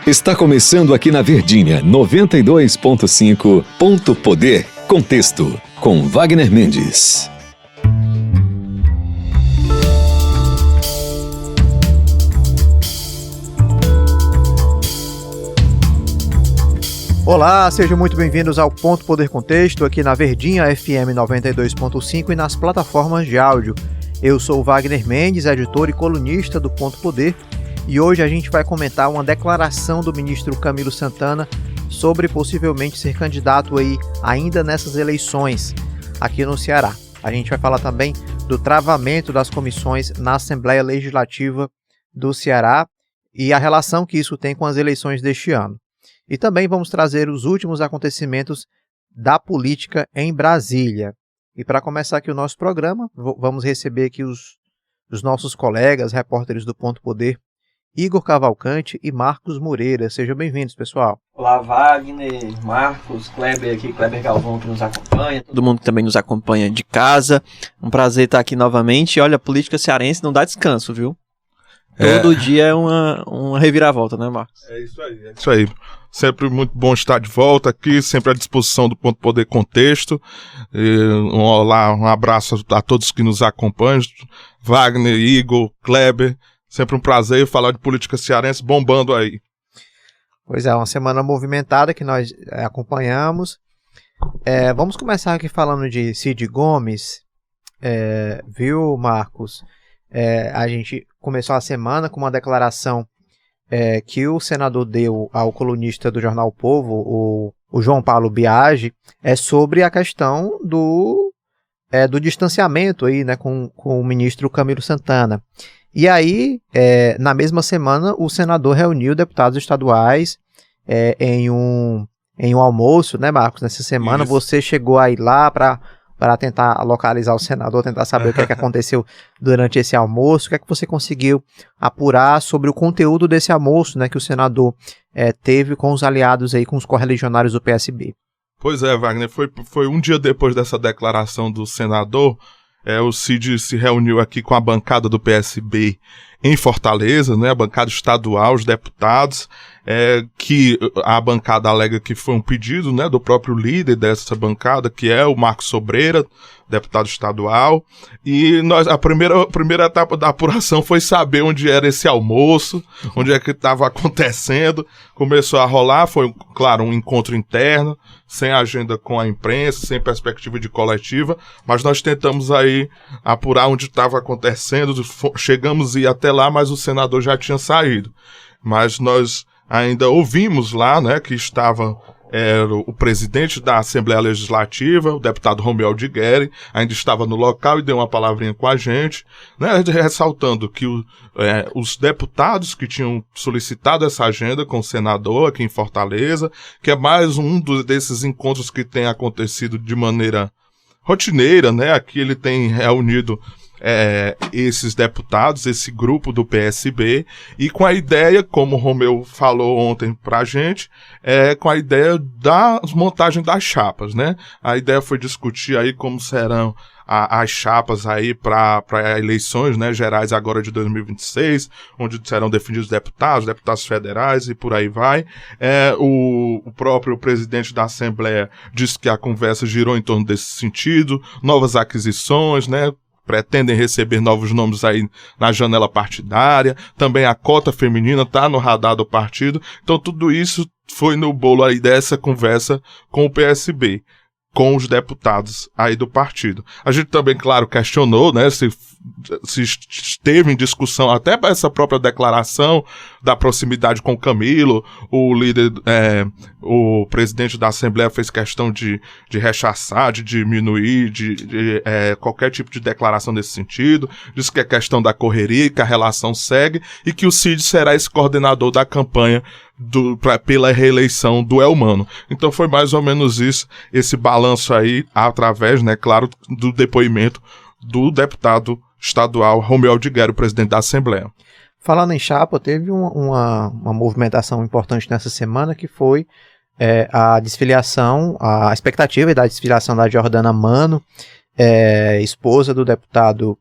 Está começando aqui na Verdinha 92.5 Ponto Poder Contexto com Wagner Mendes. Olá, sejam muito bem-vindos ao Ponto Poder Contexto, aqui na Verdinha FM 92.5 e nas plataformas de áudio. Eu sou o Wagner Mendes, editor e colunista do Ponto Poder, e hoje a gente vai comentar uma declaração do ministro Camilo Santana sobre possivelmente ser candidato aí ainda nessas eleições aqui no Ceará. A gente vai falar também do travamento das comissões na Assembleia Legislativa do Ceará e a relação que isso tem com as eleições deste ano. E também vamos trazer os últimos acontecimentos da política em Brasília. E para começar aqui o nosso programa, vamos receber aqui os nossos colegas, repórteres do Ponto Poder, Igor Cavalcante e Marcos Moreira. Sejam bem-vindos, pessoal. Olá, Wagner, Marcos, Kleber aqui, Kleber Galvão que nos acompanha, todo mundo que também nos acompanha de casa. Um prazer estar aqui novamente. E olha, a política cearense não dá descanso, viu? Todo dia é uma reviravolta, né, Marcos? É isso aí. Sempre muito bom estar de volta aqui, sempre à disposição do Ponto Poder Contexto. Olá, um abraço a todos que nos acompanham. Wagner, Igor, Kleber, sempre um prazer falar de política cearense bombando aí. Pois é, uma semana movimentada que nós acompanhamos. Vamos começar aqui falando de Cid Gomes, viu, Marcos? A gente começou a semana com uma declaração que o senador deu ao colunista do jornal o Povo, o João Paulo Biagi, sobre a questão do distanciamento aí, né, com o ministro Camilo Santana. E aí, na mesma semana, o senador reuniu deputados estaduais em um almoço, né, Marcos? Nessa semana. Isso. Você chegou aí lá para tentar localizar o senador, tentar saber o que aconteceu durante esse almoço. O que é que você conseguiu apurar sobre o conteúdo desse almoço, né, que o senador teve com os aliados aí, com os correligionários do PSB? Pois é, Wagner, foi um dia depois dessa declaração do senador, o Cid se reuniu aqui com a bancada do PSB em Fortaleza, né, a bancada estadual, os deputados, que a bancada alega que foi um pedido, né, do próprio líder dessa bancada, que é o Marcos Sobreira, deputado estadual, e a primeira etapa da apuração foi saber onde era esse almoço, onde é que estava acontecendo. Começou a rolar, foi, claro, um encontro interno, sem agenda com a imprensa, sem perspectiva de coletiva, mas nós tentamos aí apurar onde estava acontecendo, chegamos a ir até lá, mas o senador já tinha saído. Mas nós ainda ouvimos lá, né, que estava o presidente da Assembleia Legislativa, o deputado Romeu Aldigueri, ainda estava no local e deu uma palavrinha com a gente, né, ressaltando que os deputados que tinham solicitado essa agenda com o senador aqui em Fortaleza, que é mais um desses encontros que tem acontecido de maneira rotineira, né, aqui ele tem reunido esses deputados, esse grupo do PSB, e com a ideia, como o Romeu falou ontem pra gente, com a ideia da montagem das chapas, né? A ideia foi discutir aí como serão as chapas aí para eleições, né, gerais agora de 2026, onde serão definidos deputados federais e por aí vai. O próprio presidente da Assembleia disse que a conversa girou em torno desse sentido, novas aquisições, né? Pretendem receber novos nomes aí na janela partidária, também a cota feminina está no radar do partido, então tudo isso foi no bolo aí dessa conversa com o PSB, com os deputados aí do partido. A gente também, claro, questionou, né, se esteve em discussão até para essa própria declaração da proximidade com Camilo, o líder, o presidente da Assembleia fez questão de rechaçar, de diminuir, de qualquer tipo de declaração nesse sentido, disse que é questão da correria, que a relação segue e que o Cid será esse coordenador da campanha pela reeleição do Elmano. Então foi mais ou menos isso, esse balanço aí, através, né, claro, do depoimento do deputado estadual Romeu Aldigueri, presidente da Assembleia. Falando em chapa, teve uma movimentação importante nessa semana, que foi a desfiliação, a expectativa da desfiliação da Jordana Mano, esposa do deputado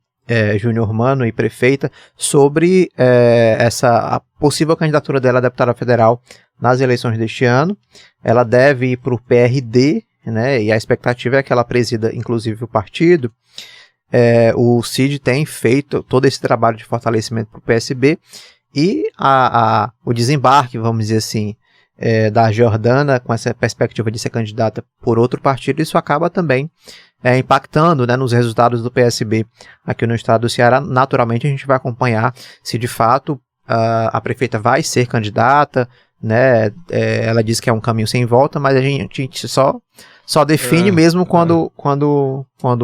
Júnior Mano e prefeita, sobre a possível candidatura dela a deputada federal nas eleições deste ano. Ela deve ir para o PRD, né, e a expectativa é que ela presida, inclusive, o partido. O Cid tem feito todo esse trabalho de fortalecimento para o PSB, e o desembarque, vamos dizer assim, da Jordana, com essa perspectiva de ser candidata por outro partido, isso acaba também impactando, né, nos resultados do PSB aqui no estado do Ceará. Naturalmente a gente vai acompanhar se de fato a prefeita vai ser candidata, né? Ela diz que é um caminho sem volta, mas a gente só define mesmo quando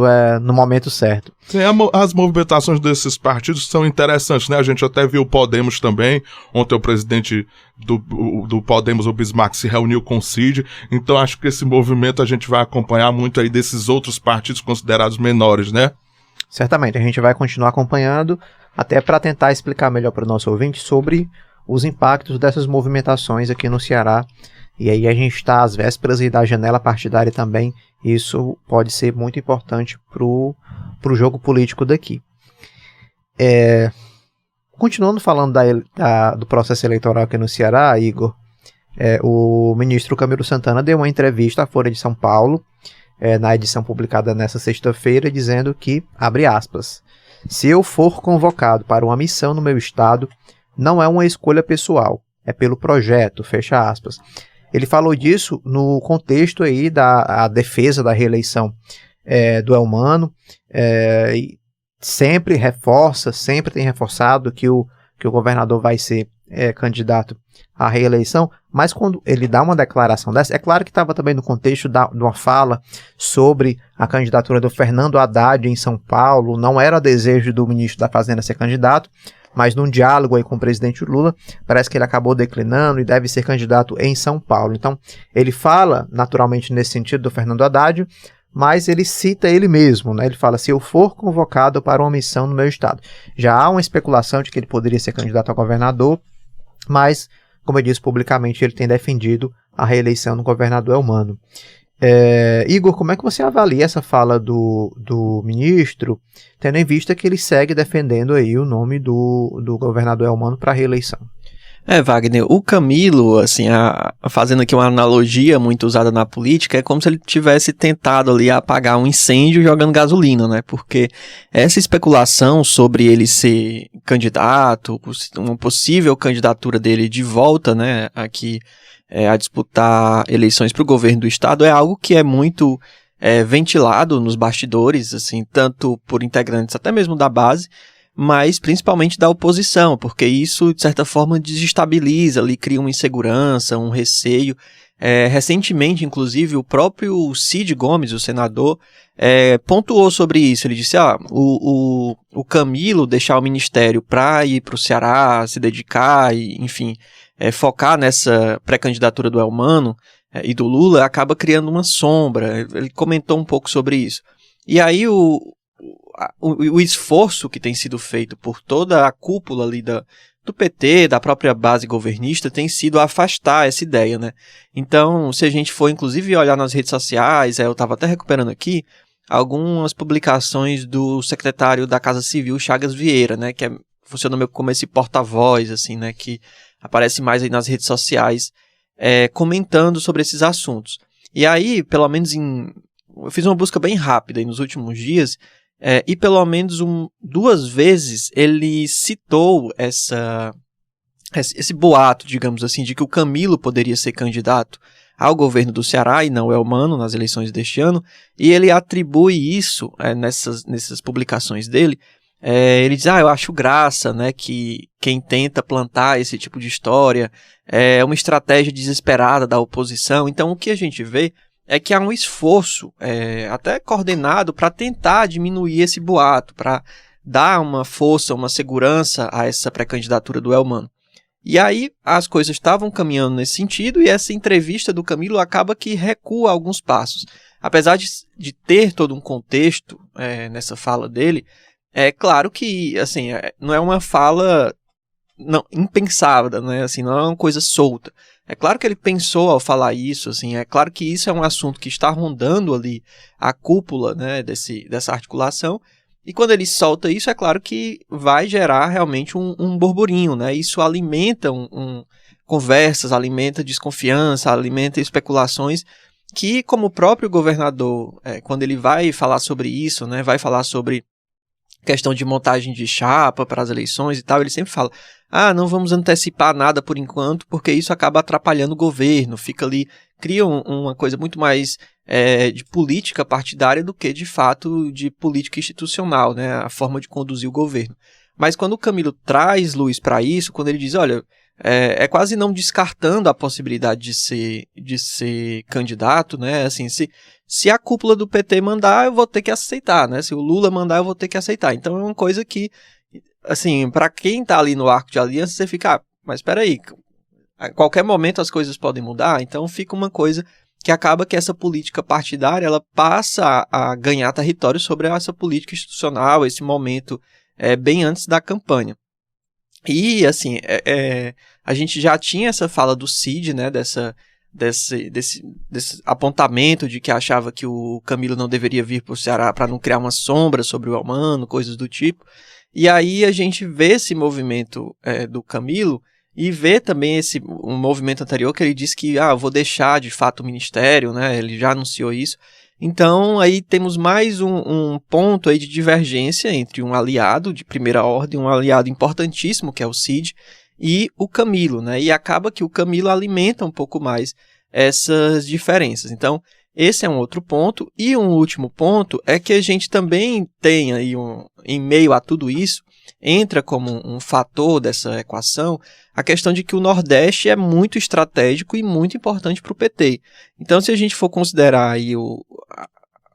é no momento certo. Sim, as movimentações desses partidos são interessantes, né? A gente até viu o Podemos também. Ontem o presidente do Podemos, o Bismarck, se reuniu com o Cid. Então acho que esse movimento a gente vai acompanhar muito aí desses outros partidos considerados menores, né? Certamente, a gente vai continuar acompanhando, até para tentar explicar melhor para o nosso ouvinte sobre os impactos dessas movimentações aqui no Ceará. E aí a gente está às vésperas da janela partidária também, e isso pode ser muito importante para o jogo político daqui. Continuando falando do processo eleitoral aqui no Ceará, Igor, o ministro Camilo Santana deu uma entrevista à Folha de São Paulo, na edição publicada nesta sexta-feira, dizendo que, abre aspas, se eu for convocado para uma missão no meu estado, não é uma escolha pessoal, é pelo projeto, fecha aspas. Ele falou disso no contexto aí da defesa da reeleição do Elmano, e sempre tem reforçado que o governador vai ser candidato à reeleição, mas quando ele dá uma declaração dessa, é claro que estava também no contexto de uma fala sobre a candidatura do Fernando Haddad em São Paulo, não era desejo do ministro da Fazenda ser candidato, mas num diálogo aí com o presidente Lula, parece que ele acabou declinando e deve ser candidato em São Paulo. Então, ele fala naturalmente nesse sentido do Fernando Haddad, mas ele cita ele mesmo, né? Ele fala, se eu for convocado para uma missão no meu estado. Já há uma especulação de que ele poderia ser candidato a governador, mas, como eu disse publicamente, ele tem defendido a reeleição do governador Elmano. Igor, como é que você avalia essa fala do ministro, tendo em vista que ele segue defendendo aí o nome do governador Elmano para a reeleição? Wagner, o Camilo, assim, fazendo aqui uma analogia muito usada na política, é como se ele tivesse tentado ali apagar um incêndio jogando gasolina, né? Porque essa especulação sobre ele ser candidato, uma possível candidatura dele de volta, né, aqui a disputar eleições para o governo do estado, é algo que é muito ventilado nos bastidores, assim, tanto por integrantes até mesmo da base, mas principalmente da oposição, porque isso, de certa forma, desestabiliza, ali, cria uma insegurança, um receio. Recentemente, inclusive, o próprio Cid Gomes, o senador, pontuou sobre isso. Ele disse, o Camilo deixar o ministério para ir para o Ceará, se dedicar, e, enfim, focar nessa pré-candidatura do Elmano e do Lula, acaba criando uma sombra. Ele comentou um pouco sobre isso. E aí o esforço que tem sido feito por toda a cúpula ali do PT, da própria base governista, tem sido afastar essa ideia, né? Então, se a gente for, inclusive, olhar nas redes sociais, eu estava até recuperando aqui, algumas publicações do secretário da Casa Civil, Chagas Vieira, né? Que funciona meio como esse porta-voz, assim, né? Que aparece mais aí nas redes sociais, comentando sobre esses assuntos. E aí, pelo menos eu fiz uma busca bem rápida aí nos últimos dias, e pelo menos 2 vezes ele citou esse boato, digamos assim, de que o Camilo poderia ser candidato ao governo do Ceará e não o Elmano nas eleições deste ano, e ele atribui isso nessas publicações dele. Ele diz, eu acho graça, né, que quem tenta plantar esse tipo de história é uma estratégia desesperada da oposição. Então o que a gente vê é que há um esforço até coordenado para tentar diminuir esse boato, para dar uma força, uma segurança a essa pré-candidatura do Elmano. E aí as coisas estavam caminhando nesse sentido, e essa entrevista do Camilo acaba que recua alguns passos. Apesar de ter todo um contexto nessa fala dele, é claro que assim, não é uma fala impensada, né? Assim, não é uma coisa solta. É claro que ele pensou ao falar isso, assim, é claro que isso é um assunto que está rondando ali a cúpula, né, dessa articulação, E quando ele solta isso, é claro que vai gerar realmente um burburinho, né? Isso alimenta conversas, alimenta desconfiança, alimenta especulações que, como o próprio governador, quando ele vai falar sobre isso, né, vai falar sobre questão de montagem de chapa para as eleições e tal, ele sempre fala, não vamos antecipar nada por enquanto, porque isso acaba atrapalhando o governo, fica ali, cria uma coisa muito mais de política partidária do que, de fato, de política institucional, né, a forma de conduzir o governo. Mas quando o Camilo traz luz para isso, quando ele diz, olha, é quase não descartando a possibilidade de ser candidato, né, assim, se a cúpula do PT mandar, eu vou ter que aceitar, né? Se o Lula mandar, eu vou ter que aceitar. Então é uma coisa que, assim, para quem tá ali no arco de aliança, você fica, mas espera aí, a qualquer momento as coisas podem mudar, então fica uma coisa que acaba que essa política partidária, ela passa a ganhar território sobre essa política institucional, esse momento bem antes da campanha. E, assim, a gente já tinha essa fala do Cid, né, desse apontamento de que achava que o Camilo não deveria vir para o Ceará para não criar uma sombra sobre o Elmano, coisas do tipo. E aí a gente vê esse movimento do Camilo e vê também um movimento anterior que ele disse que eu vou deixar de fato o ministério, né? Ele já anunciou isso. Então aí temos mais um ponto aí de divergência entre um aliado de primeira ordem, um aliado importantíssimo que é o Cid, e o Camilo, né? E acaba que o Camilo alimenta um pouco mais essas diferenças. Então, esse é um outro ponto. E um último ponto é que a gente também tem aí, em meio a tudo isso, entra como um fator dessa equação a questão de que o Nordeste é muito estratégico e muito importante para o PT. Então, se a gente for considerar aí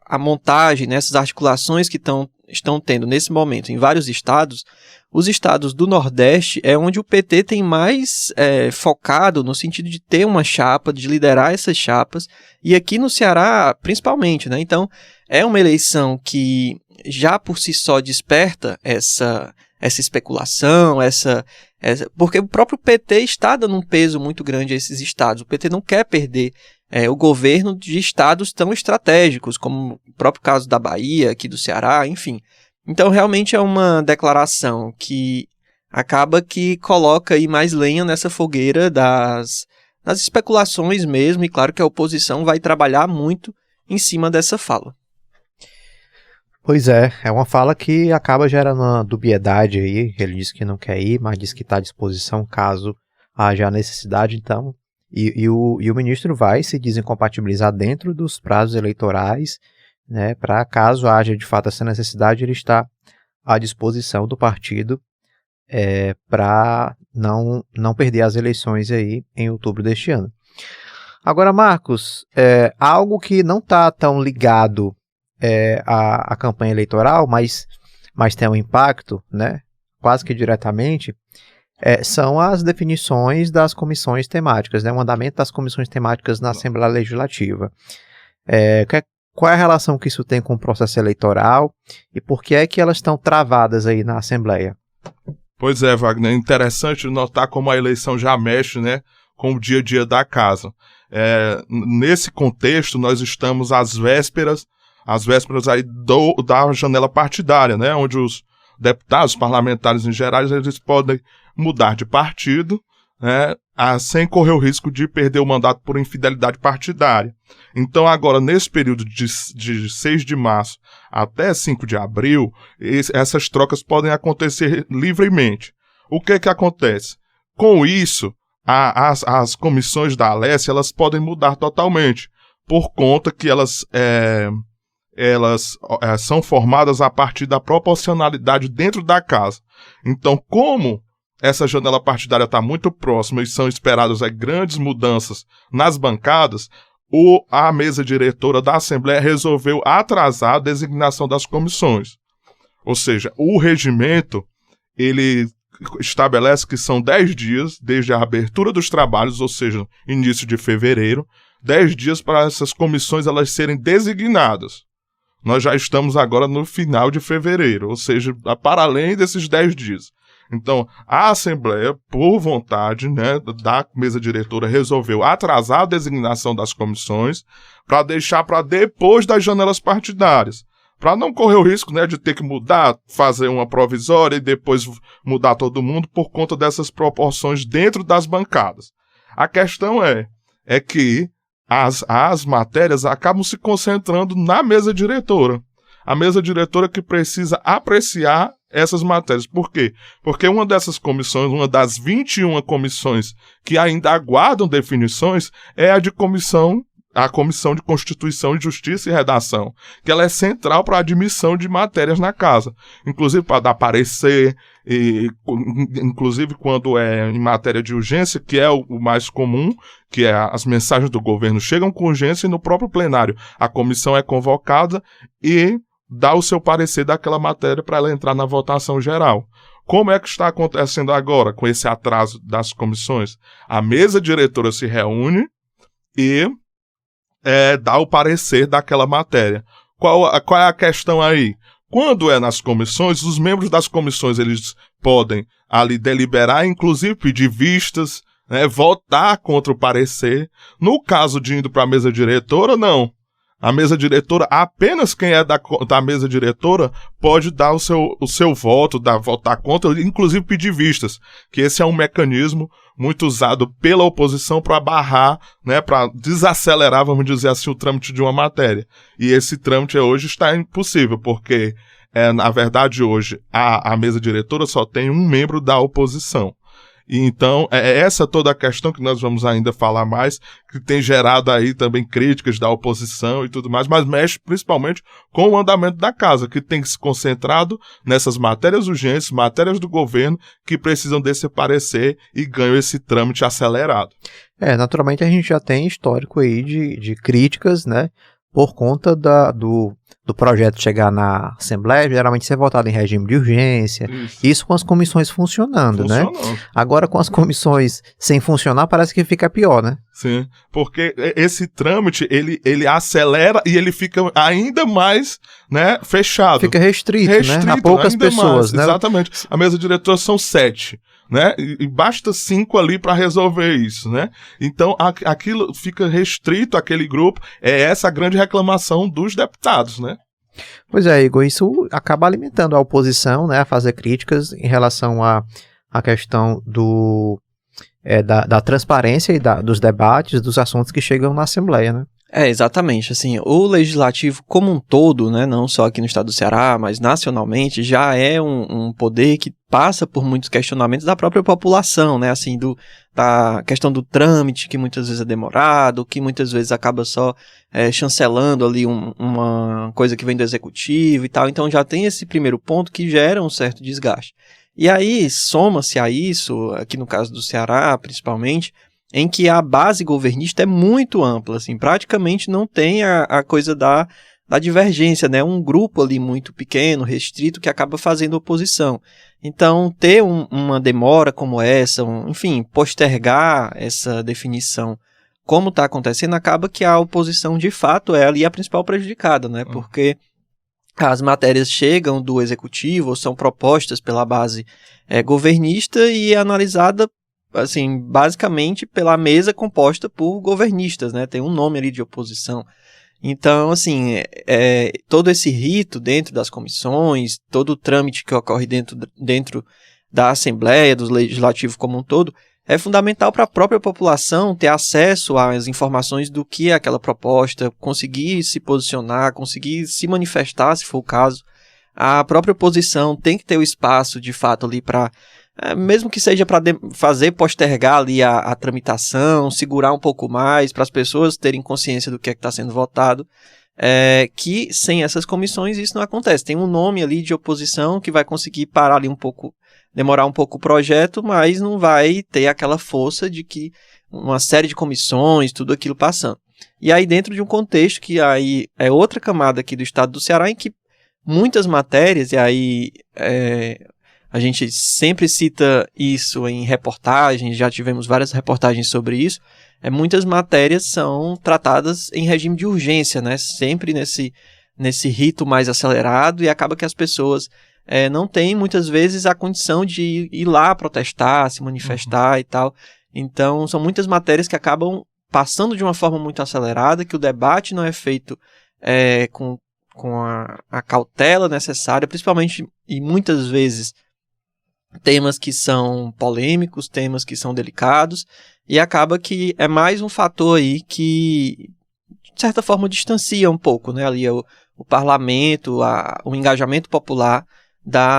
a montagem, né, essas articulações que estão tendo nesse momento em vários estados, os estados do Nordeste é onde o PT tem mais focado no sentido de ter uma chapa, de liderar essas chapas, e aqui no Ceará principalmente, né? Então é uma eleição que já por si só desperta essa especulação, porque o próprio PT está dando um peso muito grande a esses estados. O PT não quer perder o governo de estados tão estratégicos, como o próprio caso da Bahia, aqui do Ceará, enfim. Então, realmente é uma declaração que acaba que coloca aí mais lenha nessa fogueira das especulações mesmo, e claro que a oposição vai trabalhar muito em cima dessa fala. Pois é uma fala que acaba gerando uma dubiedade aí. Ele diz que não quer ir, mas diz que está à disposição caso haja necessidade, então. E o ministro vai se desincompatibilizar dentro dos prazos eleitorais, né, para caso haja de fato essa necessidade, ele está à disposição do partido para não perder as eleições aí em outubro deste ano. Agora, Marcos, algo que não está tão ligado à campanha eleitoral, mas tem um impacto, né, quase que diretamente, são as definições das comissões temáticas, né, o andamento das comissões temáticas na Assembleia Legislativa. Qual é a relação que isso tem com o processo eleitoral e por que é que elas estão travadas aí na Assembleia? Pois é, Wagner, é interessante notar como a eleição já mexe, né, com o dia a dia da casa. Nesse contexto, nós estamos às vésperas aí da janela partidária, né, onde os deputados, parlamentares em geral, eles podem mudar de partido, né, sem correr o risco de perder o mandato por infidelidade partidária. Então, agora, nesse período de 6 de março até 5 de abril, essas trocas podem acontecer livremente. O que acontece? Com isso, as comissões da Alessia, elas podem mudar totalmente, por conta que elas são formadas a partir da proporcionalidade dentro da casa. Então, como essa janela partidária está muito próxima e são esperadas grandes mudanças nas bancadas, a mesa diretora da Assembleia resolveu atrasar a designação das comissões. Ou seja, o regimento, ele estabelece que são 10 dias desde a abertura dos trabalhos, ou seja, início de fevereiro, 10 dias para essas comissões elas serem designadas. Nós já estamos agora no final de fevereiro, ou seja, para além desses 10 dias. Então, a Assembleia, por vontade, né, da mesa diretora, resolveu atrasar a designação das comissões para deixar para depois das janelas partidárias. para não correr o risco, né, de ter que mudar, fazer uma provisória e depois mudar todo mundo por conta dessas proporções dentro das bancadas. A questão é que as matérias acabam se concentrando na mesa diretora. A mesa diretora que precisa apreciar essas matérias. Por quê? Porque uma dessas comissões, uma das 21 comissões que ainda aguardam definições, é a Comissão de Constituição, Justiça e Redação, que ela é central para a admissão de matérias na casa, inclusive para dar parecer, e, inclusive quando é em matéria de urgência, que é o mais comum, que é as mensagens do governo chegam com urgência e no próprio plenário a comissão é convocada e dá o seu parecer daquela matéria para ela entrar na votação geral. Como é que está acontecendo agora com esse atraso das comissões? A mesa diretora se reúne e dá o parecer daquela matéria. Qual é a questão aí? Quando é nas comissões, os membros das comissões eles podem ali deliberar, inclusive pedir vistas, né, votar contra o parecer. No caso de indo para a mesa diretora, não. A mesa diretora, apenas quem é da mesa diretora pode dar o seu voto, votar contra, inclusive pedir vistas, que esse é um mecanismo muito usado pela oposição para barrar, né, para desacelerar, vamos dizer assim, o trâmite de uma matéria. E esse trâmite hoje está impossível, porque, na verdade, hoje a mesa diretora só tem um membro da oposição. E então, é essa toda a questão que nós vamos ainda falar mais, que tem gerado aí também críticas da oposição e tudo mais, mas mexe principalmente com o andamento da casa, que tem se concentrado nessas matérias urgentes, matérias do governo, que precisam desse parecer e ganham esse trâmite acelerado. Naturalmente a gente já tem histórico aí de críticas, né, por conta do projeto chegar na Assembleia, geralmente ser votado em regime de urgência, isso com as comissões funcionando, né? Agora com as comissões sem funcionar, parece que fica pior, né? Sim, porque esse trâmite, ele acelera e ele fica ainda mais, né, fechado. Fica restrito, né? A poucas pessoas, mais, né? Exatamente. A mesa diretora são 7. Né? E basta 5 ali para resolver isso, né? Então aquilo fica restrito àquele grupo. É essa a grande reclamação dos deputados, né? Pois é, Igor, isso acaba alimentando a oposição, né, a fazer críticas em relação à questão da transparência e dos debates, dos assuntos que chegam na Assembleia, né? Exatamente, assim, o legislativo como um todo, né, não só aqui no estado do Ceará, mas nacionalmente, já é um poder que passa por muitos questionamentos da própria população, né, assim, da questão do trâmite, que muitas vezes é demorado, que muitas vezes acaba só chancelando ali uma coisa que vem do executivo e tal, então já tem esse primeiro ponto que gera um certo desgaste. E aí, soma-se a isso, aqui no caso do Ceará, principalmente, em que a base governista é muito ampla, assim, praticamente não tem a coisa da divergência, né? Um grupo ali muito pequeno, restrito, que acaba fazendo oposição. Então, ter uma demora como essa, enfim, postergar essa definição como está acontecendo, acaba que a oposição, de fato, é ali a principal prejudicada, né? Porque as matérias chegam do executivo ou são propostas pela base governista e é analisada, assim, basicamente pela mesa composta por governistas, né? Tem um nome ali de oposição. Então, assim, todo esse rito dentro das comissões, todo o trâmite que ocorre dentro da Assembleia, do Legislativo como um todo, é fundamental para a própria população ter acesso às informações do que é aquela proposta, conseguir se posicionar, conseguir se manifestar, se for o caso. A própria oposição tem que ter o espaço, de fato, ali para, mesmo que seja para fazer postergar ali a tramitação, segurar um pouco mais, para as pessoas terem consciência do que é que está sendo votado, que sem essas comissões isso não acontece. Tem um nome ali de oposição que vai conseguir parar ali um pouco, demorar um pouco o projeto, mas não vai ter aquela força de que uma série de comissões, tudo aquilo passando. E aí dentro de um contexto que aí é outra camada aqui do estado do Ceará, em que muitas matérias, e aí a gente sempre cita isso em reportagens, já tivemos várias reportagens sobre isso, muitas matérias são tratadas em regime de urgência, né? Sempre nesse rito mais acelerado, e acaba que as pessoas não têm muitas vezes a condição de ir lá protestar, se manifestar e tal. Então são muitas matérias que acabam passando de uma forma muito acelerada, que o debate não é feito com a cautela necessária, principalmente e muitas vezes temas que são polêmicos, temas que são delicados, e acaba que é mais um fator aí que, de certa forma, distancia um pouco, né, ali o parlamento, o engajamento popular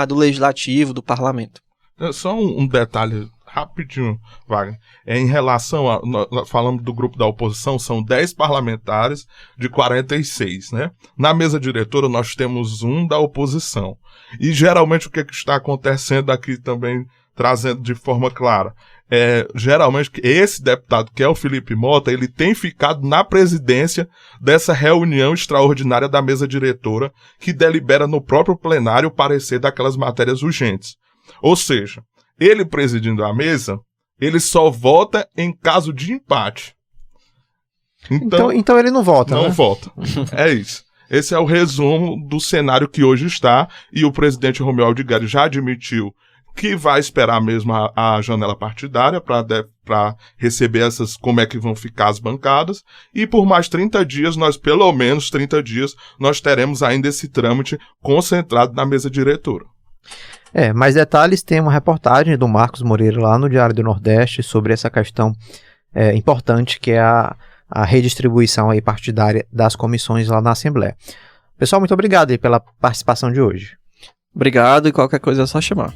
do legislativo, do parlamento. Só um detalhe rapidinho, Wagner. Em relação nós falamos do grupo da oposição, são 10 parlamentares de 46, né? Na mesa diretora nós temos um da oposição. E geralmente o que está acontecendo aqui também, trazendo de forma clara, geralmente esse deputado, que é o Felipe Mota, ele tem ficado na presidência dessa reunião extraordinária da mesa diretora, que delibera no próprio plenário o parecer daquelas matérias urgentes. Ou seja, ele presidindo a mesa, ele só vota em caso de empate. Então ele não vota, não né? vota. É isso. Esse é o resumo do cenário que hoje está, e o presidente Romeu Aldigueri já admitiu que vai esperar mesmo a janela partidária para receber como é que vão ficar as bancadas, e por mais 30 dias, pelo menos 30 dias, nós teremos ainda esse trâmite concentrado na mesa diretora. Mais detalhes, tem uma reportagem do Marcos Moreira lá no Diário do Nordeste sobre essa questão importante, que é a redistribuição aí partidária das comissões lá na Assembleia. Pessoal, muito obrigado aí pela participação de hoje. Obrigado, e qualquer coisa é só chamar.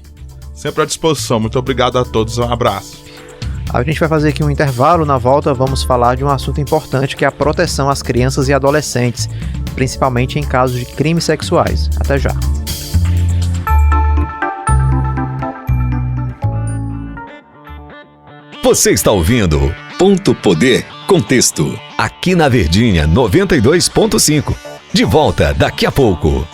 Sempre à disposição. Muito obrigado a todos. Um abraço. A gente vai fazer aqui um intervalo. Na volta vamos falar de um assunto importante, que é a proteção às crianças e adolescentes, principalmente em casos de crimes sexuais. Até já. Você está ouvindo Ponto Poder Contexto, aqui na Verdinha 92.5. De volta daqui a pouco.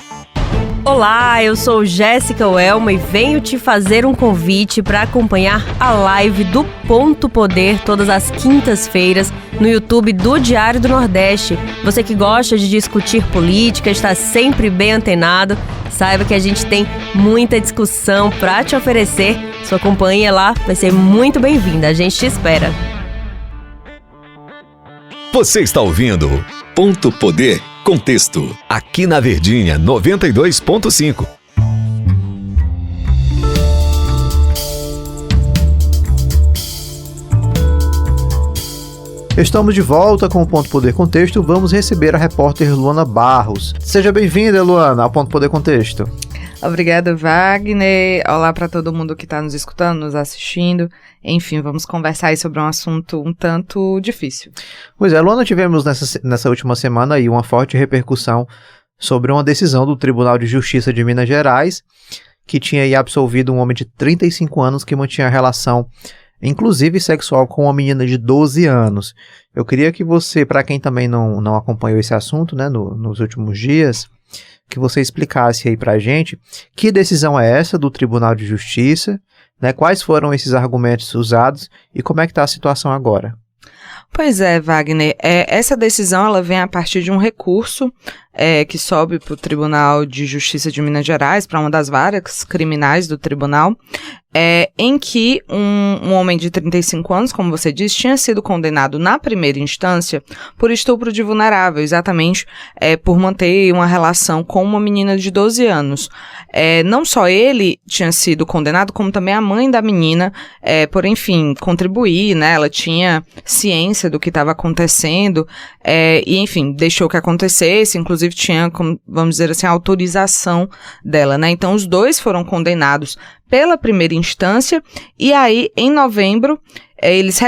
Olá, eu sou Jéssica Welma e venho te fazer um convite para acompanhar a live do Ponto Poder todas as quintas-feiras no YouTube do Diário do Nordeste. Você que gosta de discutir política, está sempre bem antenado, saiba que a gente tem muita discussão para te oferecer. Sua companhia lá vai ser muito bem-vinda, a gente te espera. Você está ouvindo Ponto Poder Contexto, aqui na Verdinha 92.5. Estamos de volta com o Ponto Poder Contexto. Vamos receber a repórter Luana Barros. Seja bem-vinda, Luana, ao Ponto Poder Contexto. Obrigada, Wagner. Olá para todo mundo que está nos escutando, nos assistindo. Enfim, vamos conversar aí sobre um assunto um tanto difícil. Pois é, Luana, tivemos nessa última semana aí uma forte repercussão sobre uma decisão do Tribunal de Justiça de Minas Gerais, que tinha aí absolvido um homem de 35 anos que mantinha relação, inclusive sexual, com uma menina de 12 anos. Eu queria que você, para quem também não acompanhou esse assunto, né, nos últimos dias, que você explicasse aí pra gente que decisão é essa do Tribunal de Justiça, né, quais foram esses argumentos usados e como é que está a situação agora. Pois é, Wagner, essa decisão ela vem a partir de um recurso que sobe para o Tribunal de Justiça de Minas Gerais, para uma das várias criminais do tribunal, em que um homem de 35 anos, como você disse, tinha sido condenado na primeira instância por estupro de vulnerável, exatamente por manter uma relação com uma menina de 12 anos. Não só ele tinha sido condenado, como também a mãe da menina, por, enfim, contribuir, né? Ela tinha ciência do que estava acontecendo e, enfim, deixou que acontecesse, inclusive tinha, vamos dizer assim, a autorização dela, né? Então, os dois foram condenados pela primeira instância, e aí, em novembro, eles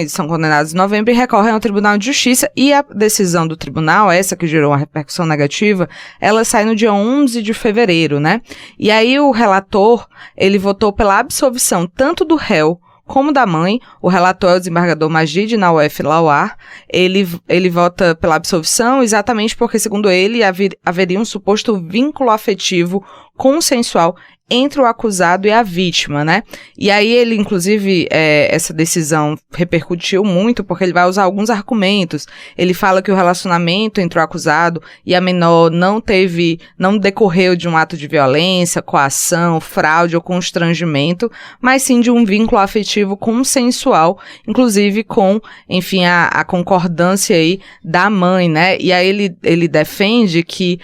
são condenados em novembro e recorrem ao Tribunal de Justiça, e a decisão do tribunal, essa que gerou uma repercussão negativa, ela sai no dia 11 de fevereiro, né? E aí o relator, ele votou pela absolvição tanto do réu como da mãe. O relator é o desembargador Majid Nawef Lawar. Ele vota pela absolvição exatamente porque, segundo ele, haveria um suposto vínculo afetivo consensual entre o acusado e a vítima, né? E aí ele, inclusive, essa decisão repercutiu muito porque ele vai usar alguns argumentos. Ele fala que o relacionamento entre o acusado e a menor não decorreu de um ato de violência, coação, fraude ou constrangimento, mas sim de um vínculo afetivo consensual, inclusive com, enfim, a concordância aí da mãe, né? E aí ele defende que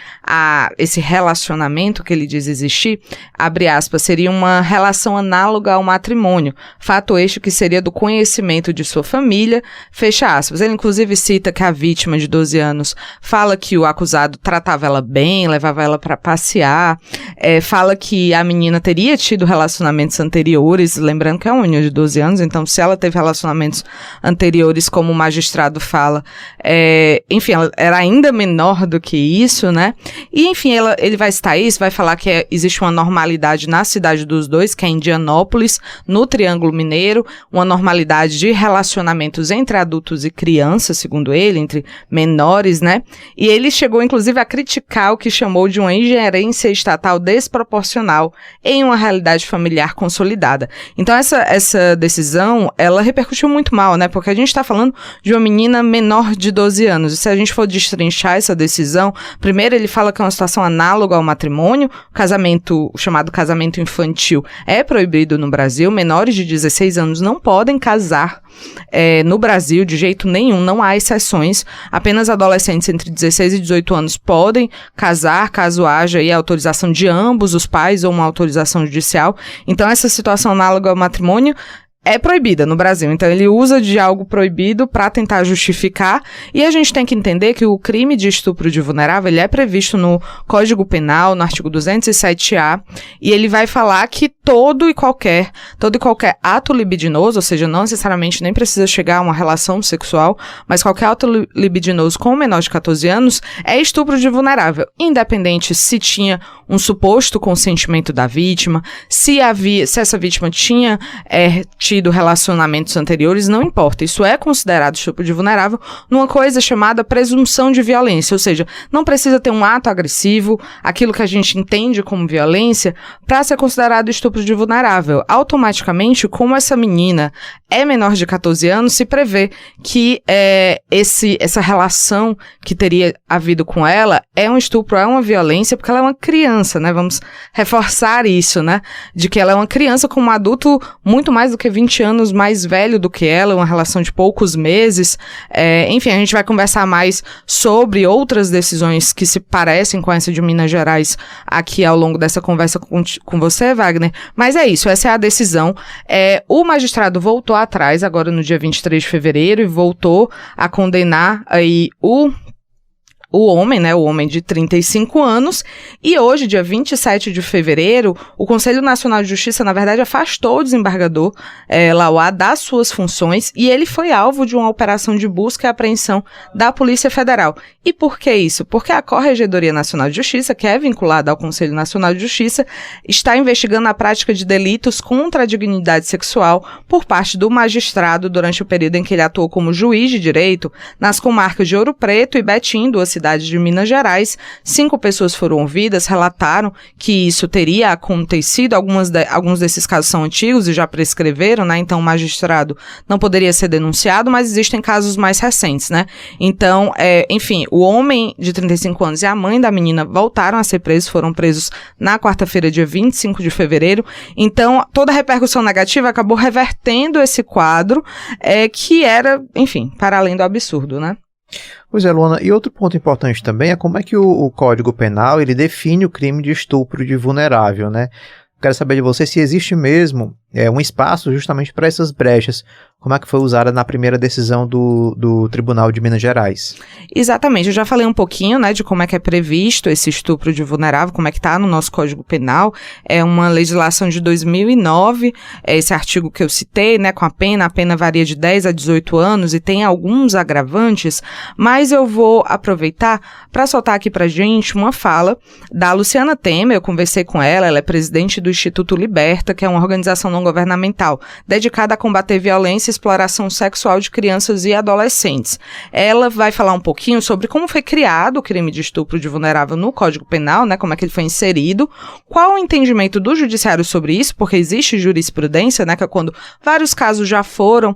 esse relacionamento que ele diz existir, abre aspas, seria uma relação análoga ao matrimônio, fato este que seria do conhecimento de sua família, fecha aspas. Ele inclusive cita que a vítima de 12 anos fala que o acusado tratava ela bem, levava ela para passear, fala que a menina teria tido relacionamentos anteriores, lembrando que é uma menina de 12 anos, então se ela teve relacionamentos anteriores, como o magistrado fala, enfim, ela era ainda menor do que isso, né? E enfim, ele vai citar isso, vai falar que existe uma normalidade na cidade dos dois, que é Indianópolis, no Triângulo Mineiro, uma normalidade de relacionamentos entre adultos e crianças, segundo ele, entre menores, né? E ele chegou, inclusive, a criticar o que chamou de uma ingerência estatal desproporcional em uma realidade familiar consolidada. Então, essa decisão, ela repercutiu muito mal, né? Porque a gente está falando de uma menina menor de 12 anos. E se a gente for destrinchar essa decisão, primeiro ele fala que é uma situação análoga ao matrimônio, o chamado casamento infantil é proibido no Brasil, menores de 16 anos não podem casar no Brasil de jeito nenhum, não há exceções, apenas adolescentes entre 16 e 18 anos podem casar, caso haja aí a autorização de ambos os pais ou uma autorização judicial. Então essa situação análoga ao matrimônio é proibida no Brasil, então ele usa de algo proibido para tentar justificar, e a gente tem que entender que o crime de estupro de vulnerável, ele é previsto no Código Penal, no artigo 207-A, e ele vai falar que todo e qualquer ato libidinoso, ou seja, não necessariamente nem precisa chegar a uma relação sexual, mas qualquer ato libidinoso com menor de 14 anos é estupro de vulnerável, independente se tinha um suposto consentimento da vítima, se essa vítima tinha tido relacionamentos anteriores, não importa. Isso é considerado estupro de vulnerável numa coisa chamada presunção de violência, ou seja, não precisa ter um ato agressivo, aquilo que a gente entende como violência, para ser considerado estupro de vulnerável. Automaticamente, como essa menina é menor de 14 anos, se prevê que essa relação que teria havido com ela é um estupro, é uma violência, porque ela é uma criança, né? Vamos reforçar isso, né? De que ela é uma criança com um adulto muito mais do que 20 anos mais velho do que ela, uma relação de poucos meses. Enfim, a gente vai conversar mais sobre outras decisões que se parecem com essa de Minas Gerais aqui ao longo dessa conversa com você, Wagner. Mas é isso, essa é a decisão. O magistrado voltou atrás, agora no dia 23 de fevereiro, e voltou a condenar aí o homem, né, o homem de 35 anos, e hoje, dia 27 de fevereiro, o Conselho Nacional de Justiça, na verdade, afastou o desembargador Lauá das suas funções, e ele foi alvo de uma operação de busca e apreensão da Polícia Federal. E por que isso? Porque a Corregedoria Nacional de Justiça, que é vinculada ao Conselho Nacional de Justiça, está investigando a prática de delitos contra a dignidade sexual por parte do magistrado durante o período em que ele atuou como juiz de direito nas comarcas de Ouro Preto e Betim, duas cidades de Minas Gerais. 5 pessoas foram ouvidas, relataram que isso teria acontecido. Alguns desses casos são antigos e já prescreveram, né? Então o magistrado não poderia ser denunciado, mas existem casos mais recentes, né? Então, enfim, o homem de 35 anos e a mãe da menina voltaram a ser presos, foram presos na quarta-feira, dia 25 de fevereiro. Então, toda a repercussão negativa acabou revertendo esse quadro, que era, enfim, para além do absurdo, né? Pois é, Luana, e outro ponto importante também é como é que o Código Penal ele define o crime de estupro de vulnerável, né? Quero saber de você se existe mesmo um espaço justamente para essas brechas, como é que foi usada na primeira decisão do Tribunal de Minas Gerais. Exatamente, eu já falei um pouquinho, né, de como é que é previsto esse estupro de vulnerável, como é que está no nosso Código Penal. É uma legislação de 2009, esse artigo que eu citei, né, com a pena varia de 10 a 18 anos e tem alguns agravantes, mas eu vou aproveitar para soltar aqui pra gente uma fala da Luciana Temer. Eu conversei com ela é presidente do Instituto Liberta, que é uma organização não governamental dedicada a combater violência e exploração sexual de crianças e adolescentes. Ela vai falar um pouquinho sobre como foi criado o crime de estupro de vulnerável no Código Penal, né, como é que ele foi inserido, qual o entendimento do judiciário sobre isso, porque existe jurisprudência, né, que é quando vários casos já foram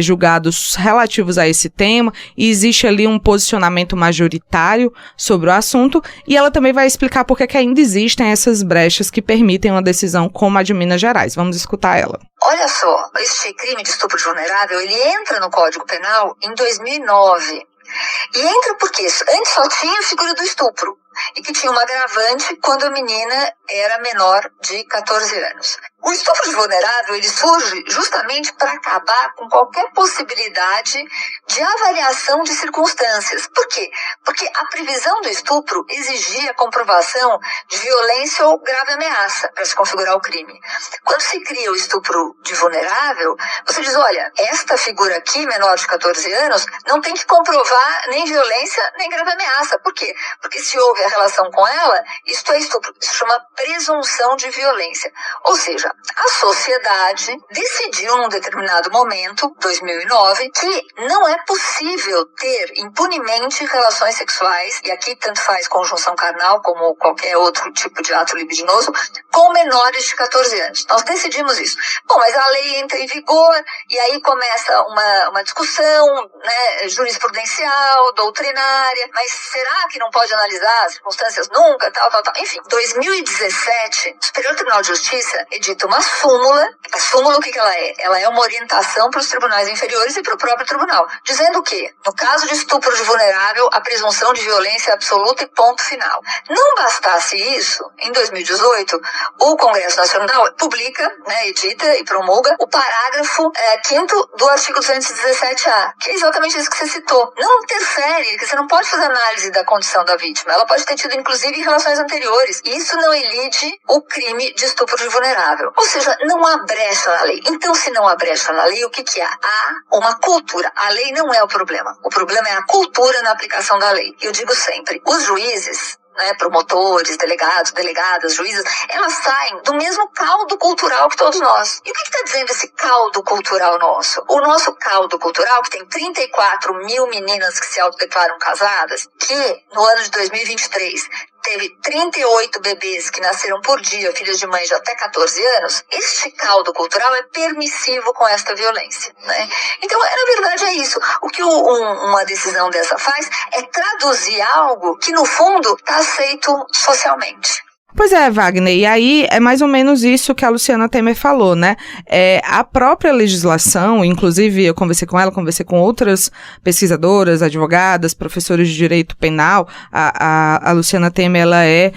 julgados relativos a esse tema, e existe ali um posicionamento majoritário sobre o assunto, e ela também vai explicar por que ainda existem essas brechas que permitem uma decisão como a de Minas Gerais. Vamos escutar ela. Olha só, este crime de estupro de vulnerável, ele entra no Código Penal em 2009. E entra porque antes só tinha a figura do estupro, e que tinha uma agravante quando a menina era menor de 14 anos. O estupro de vulnerável, ele surge justamente para acabar com qualquer possibilidade de avaliação de circunstâncias. Por quê? Porque a previsão do estupro exigia a comprovação de violência ou grave ameaça para se configurar o crime. Quando se cria o estupro de vulnerável, você diz, olha, esta figura aqui, menor de 14 anos, não tem que comprovar nem violência nem grave ameaça. Por quê? Porque se houve a relação com ela, isto é estupro. Isso chama presunção de violência. Ou seja, a sociedade decidiu num determinado momento, 2009, que não é possível ter impunemente relações sexuais, e aqui tanto faz conjunção carnal como qualquer outro tipo de ato libidinoso, com menores de 14 anos. Nós decidimos isso. Bom, mas a lei entra em vigor e aí começa uma discussão, né, jurisprudencial, doutrinária, mas será que não pode analisar as circunstâncias nunca, tal. Enfim, 2017, o Superior Tribunal de Justiça edita uma súmula. A súmula, o que ela é? Ela é uma orientação para os tribunais inferiores e para o próprio tribunal, dizendo que, no caso de estupro de vulnerável, a presunção de violência absoluta e ponto final. Não bastasse isso, em 2018, o Congresso Nacional publica, né, edita e promulga o parágrafo 5º do artigo 217-A, que é exatamente isso que você citou. Não interfere, que você não pode fazer análise da condição da vítima. Ela pode ter tido, inclusive, relações anteriores. E isso não elide o crime de estupro de vulnerável. Ou seja, não há brecha na lei. Então, se não há brecha na lei, o que há? Há uma cultura. A lei não é o problema. O problema é a cultura na aplicação da lei. Eu digo sempre, os juízes, né, promotores, delegados, delegadas, juízes, elas saem do mesmo caldo cultural que todos nós. E o que está dizendo esse caldo cultural nosso? O nosso caldo cultural, que tem 34 mil meninas que se autodeclaram casadas, que no ano de 2023 teve 38 bebês que nasceram por dia, filhos de mães de até 14 anos, este caldo cultural é permissivo com esta violência, né? Então, na verdade, é isso. O que uma decisão dessa faz é traduzir algo que, no fundo, está aceito socialmente. Pois é, Wagner, e aí é mais ou menos isso que a Luciana Temer falou, né? A própria legislação, inclusive eu conversei com ela, conversei com outras pesquisadoras, advogadas, professores de direito penal. A Luciana Temer, ela é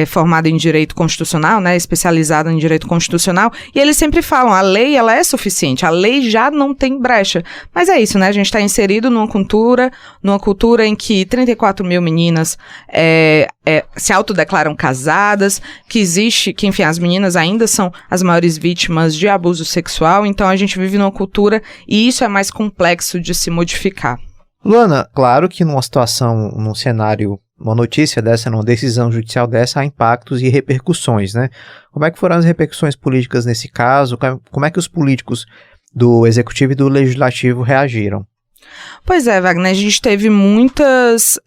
formada em direito constitucional, né? Especializada em direito constitucional, e eles sempre falam, a lei, ela é suficiente, a lei já não tem brecha. Mas é isso, né? A gente está inserido numa cultura em que 34 mil meninas se autodeclaram casadas, que enfim, as meninas ainda são as maiores vítimas de abuso sexual, então a gente vive numa cultura e isso é mais complexo de se modificar. Luana, claro que numa situação, num cenário, uma notícia dessa, numa decisão judicial dessa, há impactos e repercussões, né? Como é que foram as repercussões políticas nesse caso? Como é que os políticos do Executivo e do Legislativo reagiram? Pois é, Wagner, a gente teve muitas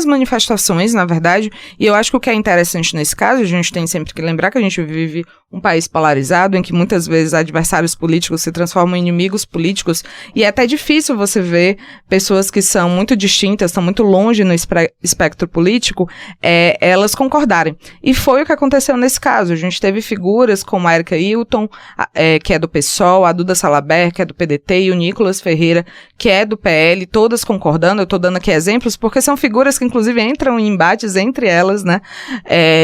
manifestações, na verdade, e eu acho que o que é interessante nesse caso, a gente tem sempre que lembrar que a gente vive um país polarizado, em que muitas vezes adversários políticos se transformam em inimigos políticos, e é até difícil você ver pessoas que são muito distintas, estão muito longe no espectro político, elas concordarem. E foi o que aconteceu nesse caso. A gente teve figuras como a Erika Hilton, que é do PSOL, a Duda Salabert, que é do PDT, e o Nicolas Ferreira, que é do PL, todas concordando. Eu estou dando aqui exemplos, porque são figuras que, inclusive, entram em embates entre elas, né?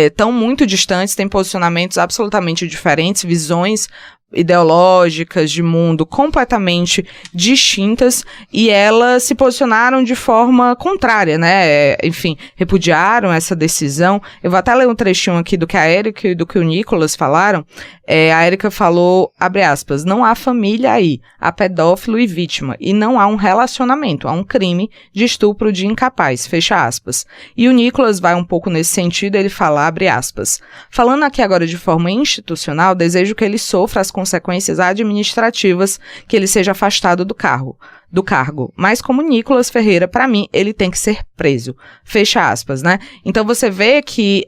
Estão muito distantes, têm posicionamentos absolutamente diferentes, visões ideológicas de mundo completamente distintas, e elas se posicionaram de forma contrária, né? Enfim, repudiaram essa decisão. Eu vou até ler um trechinho aqui do que a Erika e do que o Nicolas falaram. A Erika falou, abre aspas, não há família aí, há pedófilo e vítima, e não há um relacionamento, há um crime de estupro de incapaz, fecha aspas. E o Nicolas vai um pouco nesse sentido, ele fala, abre aspas, falando aqui agora de forma institucional, desejo que ele sofra as consequências administrativas que ele seja afastado do cargo. Mas como Nicolas Ferreira, para mim, ele tem que ser preso. Fecha aspas, né? Então você vê que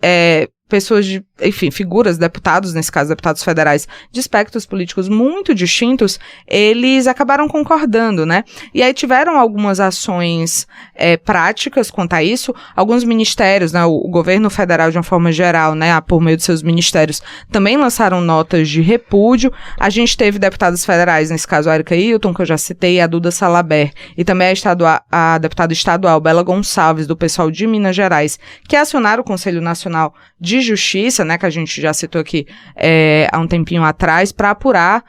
pessoas figuras, deputados, nesse caso deputados federais, de espectros políticos muito distintos, eles acabaram concordando, né? E aí tiveram algumas ações práticas quanto a isso, alguns ministérios, né, o governo federal de uma forma geral, né, por meio de seus ministérios, também lançaram notas de repúdio. A gente teve deputadas federais, nesse caso a Erika Hilton, que eu já citei, a Duda Salaber, e também a deputada estadual Bela Gonçalves, do pessoal de Minas Gerais, que acionaram o Conselho Nacional de Justiça, né, que a gente já citou aqui há um tempinho atrás, para apurar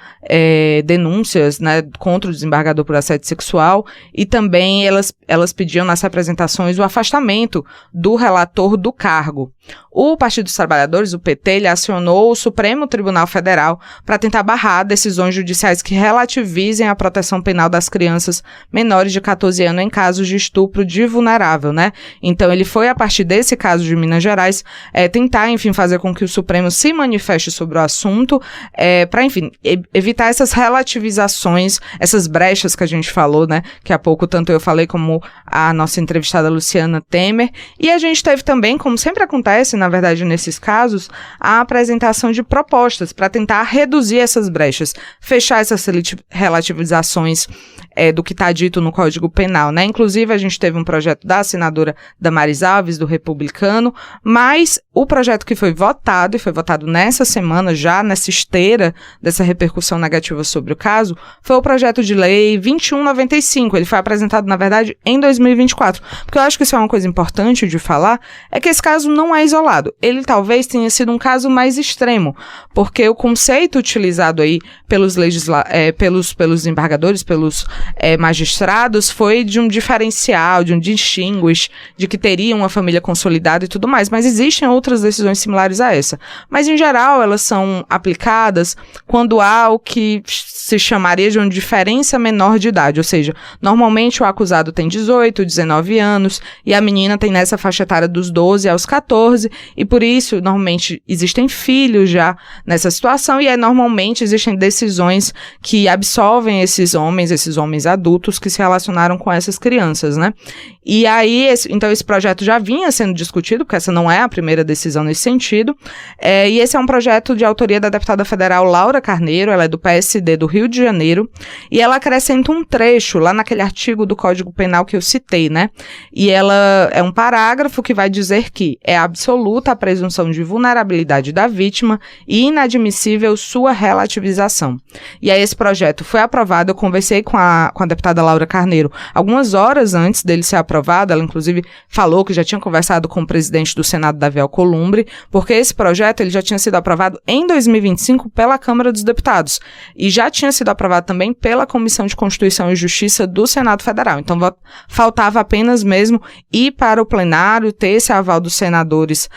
denúncias, né, contra o desembargador por assédio sexual, e também elas pediam nas representações o afastamento do relator do cargo. O Partido dos Trabalhadores, o PT, ele acionou o Supremo Tribunal Federal para tentar barrar decisões judiciais que relativizem a proteção penal das crianças menores de 14 anos em casos de estupro de vulnerável, né? Então ele foi, a partir desse caso de Minas Gerais, tentar, enfim, fazer com que o Supremo se manifeste sobre o assunto, para, enfim, evitar essas relativizações, essas brechas que a gente falou, né? Que há pouco tanto eu falei como a nossa entrevistada Luciana Temer. E a gente teve também, como sempre acontece, na verdade, nesses casos, a apresentação de propostas para tentar reduzir essas brechas, fechar essas relativizações do que está dito no Código Penal, né? Inclusive, a gente teve um projeto da senadora Damares Alves, do Republicano, mas o projeto que foi votado, e foi votado nessa semana, já nessa esteira dessa repercussão negativa sobre o caso, foi o projeto de lei 2195. Ele foi apresentado, na verdade, em 2024. Porque eu acho que isso é uma coisa importante de falar, é que esse caso não é isolado. Ele talvez tenha sido um caso mais extremo, porque o conceito utilizado aí pelos embargadores, pelos magistrados, foi de um diferencial, de um distinguish, de que teria uma família consolidada e tudo mais, mas existem outras decisões similares a essa. Mas, em geral, elas são aplicadas quando há o que se chamaria de uma diferença menor de idade, ou seja, normalmente o acusado tem 18, 19 anos, e a menina tem nessa faixa etária dos 12 aos 14, e por isso, normalmente, existem filhos já nessa situação, e normalmente existem decisões que absolvem esses homens adultos que se relacionaram com essas crianças, né? E aí, então esse projeto já vinha sendo discutido, porque essa não é a primeira decisão nesse sentido, e esse é um projeto de autoria da deputada federal Laura Carneiro, ela é do PSD do Rio de Janeiro, e ela acrescenta um trecho lá naquele artigo do Código Penal que eu citei, né? E ela é um parágrafo que vai dizer que é absoluta a presunção de vulnerabilidade da vítima e inadmissível sua relativização. E aí esse projeto foi aprovado, eu conversei com a deputada Laura Carneiro algumas horas antes dele ser aprovado, ela inclusive falou que já tinha conversado com o presidente do Senado, Davi Alcolumbre, porque esse projeto ele já tinha sido aprovado em 2025 pela Câmara dos Deputados e já tinha sido aprovado também pela Comissão de Constituição e Justiça do Senado Federal. Então faltava apenas mesmo ir para o plenário, ter esse aval dos senadores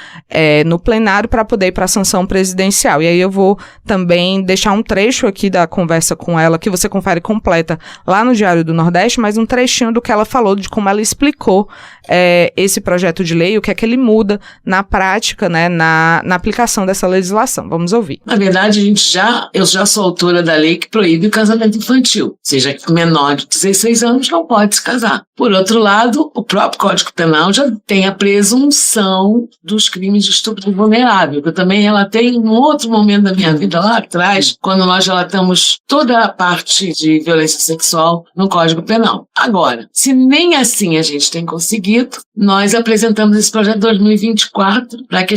no plenário para poder ir para a sanção presidencial. E aí eu vou também deixar um trecho aqui da conversa com ela, que você confere completa lá no Diário do Nordeste, mas um trechinho do que ela falou, de como ela explicou esse projeto de lei, o que é que ele muda na prática, né, na aplicação dessa legislação. Vamos ouvir. Na verdade, eu já sou autora da lei que proíbe o casamento infantil, ou seja, menor de 16 anos não pode se casar. Por outro lado, o próprio Código Penal já tem a presunção dos crimes de estupro vulnerável, que eu também relatei em um outro momento da minha vida lá atrás, quando nós relatamos toda a parte de violência sexual no Código Penal. Agora, se nem assim a gente tem conseguido, nós apresentamos esse projeto em 2024 para que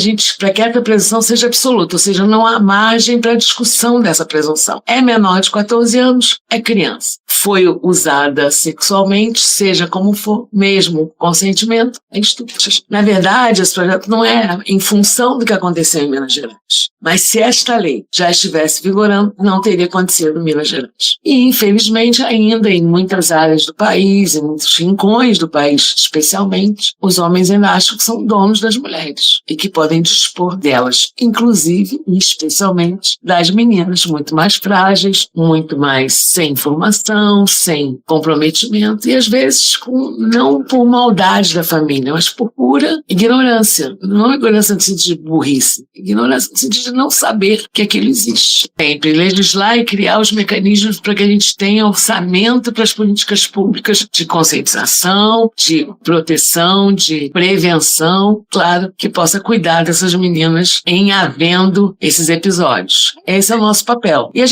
essa presunção seja absoluta, ou seja, não há margem para discussão dessa presunção. É menor de 14 anos, é criança. Foi usada sexualmente, seja como for, mesmo consentimento, é estupro. Na verdade, esse projeto não é em função do que aconteceu em Minas Gerais. Mas se esta lei já estivesse vigorando, não teria acontecido em Minas Gerais. E, infelizmente, ainda em muitas áreas do país, país, em muitos rincões do país, especialmente, os homens ainda acham que são donos das mulheres e que podem dispor delas, inclusive e especialmente das meninas muito mais frágeis, muito mais sem informação, sem comprometimento e às vezes não por maldade da família, mas por pura ignorância. Não ignorância no sentido de burrice, ignorância no sentido de não saber que aquilo existe. Sempre legislar e criar os mecanismos para que a gente tenha orçamento para as políticas públicas de conscientização, de proteção, de prevenção, claro, que possa cuidar dessas meninas em havendo esses episódios. Esse é o nosso papel. E eu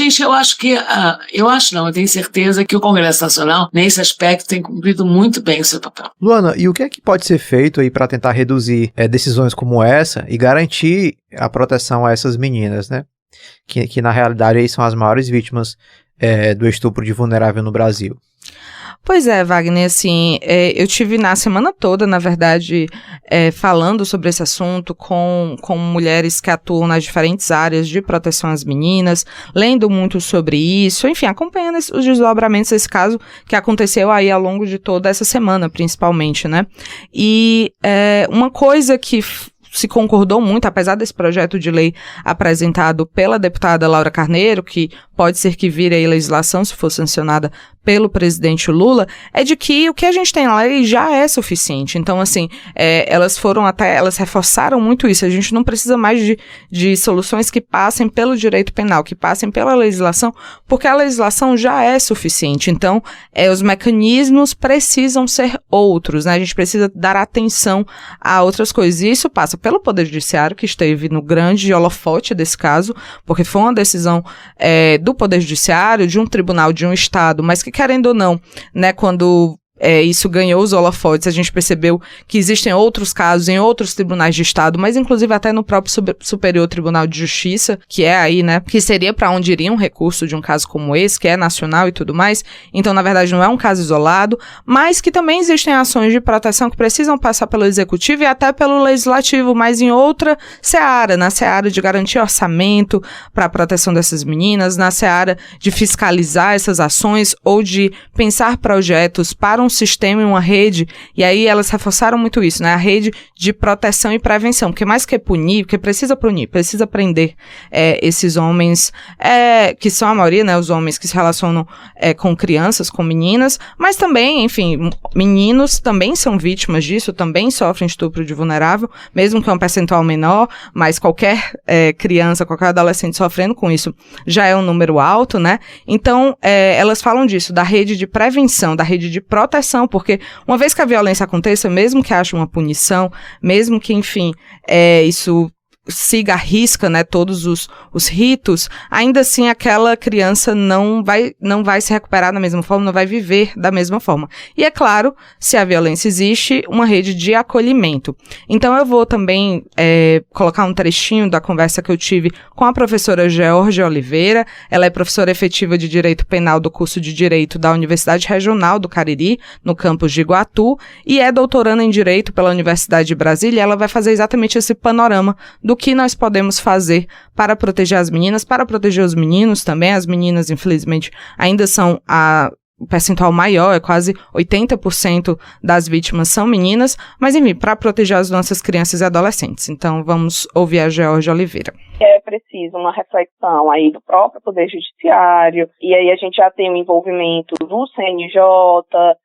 tenho certeza que o Congresso Nacional, nesse aspecto, tem cumprido muito bem o seu papel. Luana, e o que é que pode ser feito aí para tentar reduzir decisões como essa e garantir a proteção a essas meninas, né? Que na realidade aí são as maiores vítimas do estupro de vulnerável no Brasil. Pois é, Wagner, assim, eu tive na semana toda, na verdade, falando sobre esse assunto com mulheres que atuam nas diferentes áreas de proteção às meninas, lendo muito sobre isso, enfim, acompanhando os desdobramentos desse caso que aconteceu aí ao longo de toda essa semana, principalmente, né? E uma coisa que se concordou muito, apesar desse projeto de lei apresentado pela deputada Laura Carneiro, que pode ser que vire aí legislação se for sancionada pelo presidente Lula, é de que o que a gente tem na lei já é suficiente. Então, assim, elas reforçaram muito isso. A gente não precisa mais de soluções que passem pelo direito penal, que passem pela legislação, porque a legislação já é suficiente. Então, os mecanismos precisam ser outros, né? A gente precisa dar atenção a outras coisas. E isso passa pelo Poder Judiciário, que esteve no grande holofote desse caso, porque foi uma decisão do Poder Judiciário, de um tribunal, de um Estado, mas que, querendo ou não, né, quando isso ganhou os holofotes, a gente percebeu que existem outros casos em outros tribunais de Estado, mas inclusive até no próprio Superior Tribunal de Justiça, que é aí, né, que seria para onde iria um recurso de um caso como esse, que é nacional e tudo mais. Então, na verdade, não é um caso isolado, mas que também existem ações de proteção que precisam passar pelo Executivo e até pelo Legislativo, mas em outra seara, na seara de garantir orçamento para a proteção dessas meninas, na seara de fiscalizar essas ações ou de pensar projetos para um sistema e uma rede, e aí elas reforçaram muito isso, né, a rede de proteção e prevenção, porque mais que punir, porque precisa punir, precisa prender esses homens, que são a maioria, né, os homens que se relacionam com crianças, com meninas, mas também, enfim, meninos também são vítimas disso, também sofrem estupro de vulnerável, mesmo que é um percentual menor, mas qualquer criança, qualquer adolescente sofrendo com isso já é um número alto, né, então elas falam disso, da rede de prevenção, da rede de proteção, porque uma vez que a violência aconteça, mesmo que haja uma punição, mesmo que, enfim, isso siga à risca, né, todos os ritos, ainda assim aquela criança não vai se recuperar da mesma forma, não vai viver da mesma forma. E é claro, se a violência existe, uma rede de acolhimento. Então eu vou também colocar um trechinho da conversa que eu tive com a professora Georgia Oliveira. Ela é professora efetiva de Direito Penal do curso de Direito da Universidade Regional do Cariri, no campus de Iguatu, e é doutoranda em Direito pela Universidade de Brasília. Ela vai fazer exatamente esse panorama do que nós podemos fazer para proteger as meninas, para proteger os meninos também. As meninas, infelizmente, ainda são o percentual maior, é quase 80% das vítimas são meninas, mas enfim, para proteger as nossas crianças e adolescentes. Então vamos ouvir a Georgia Oliveira. É preciso uma reflexão aí do próprio Poder Judiciário, e aí a gente já tem o envolvimento do CNJ,